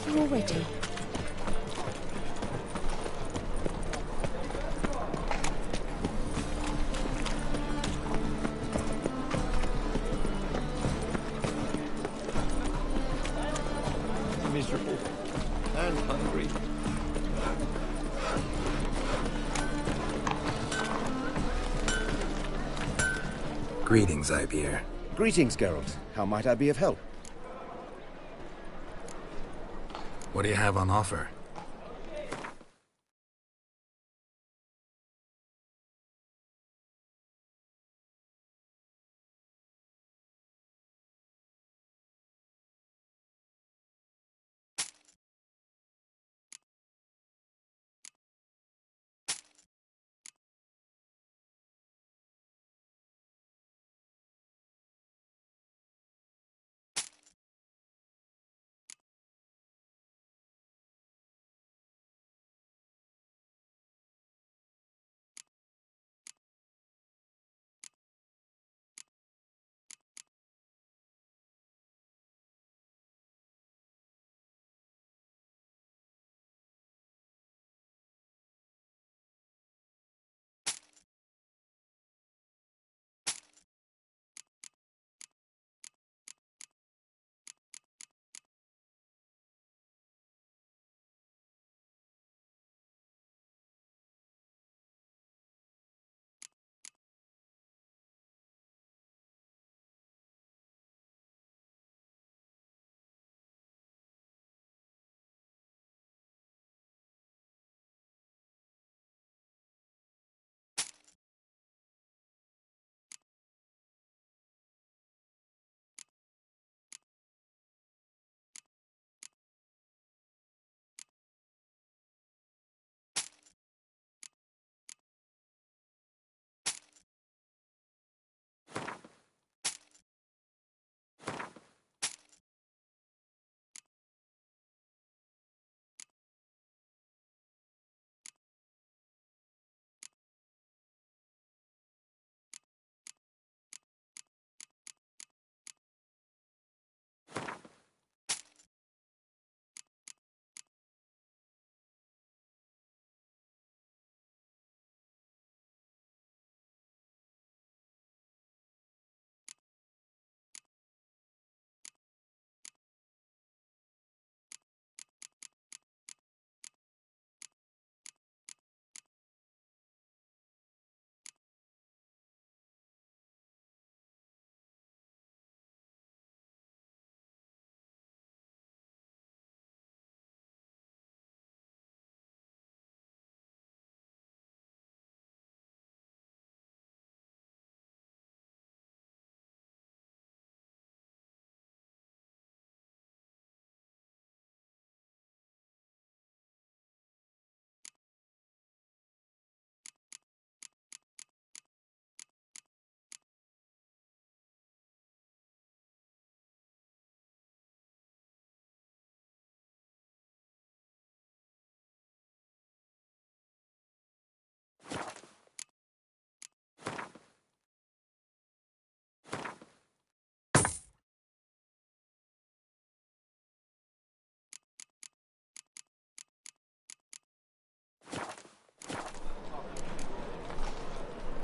you already? Miserable and hungry. Greetings, Ibeer. Greetings, Geralt. How might I be of help? What do you have on offer?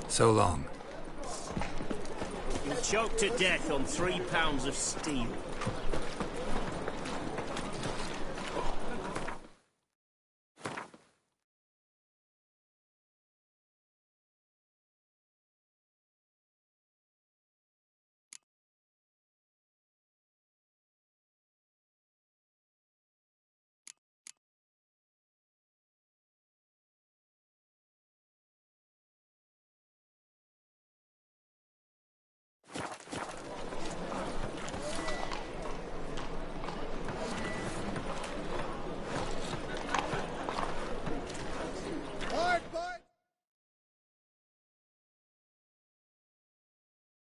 So long. You'll choke to death on 3 pounds of steel.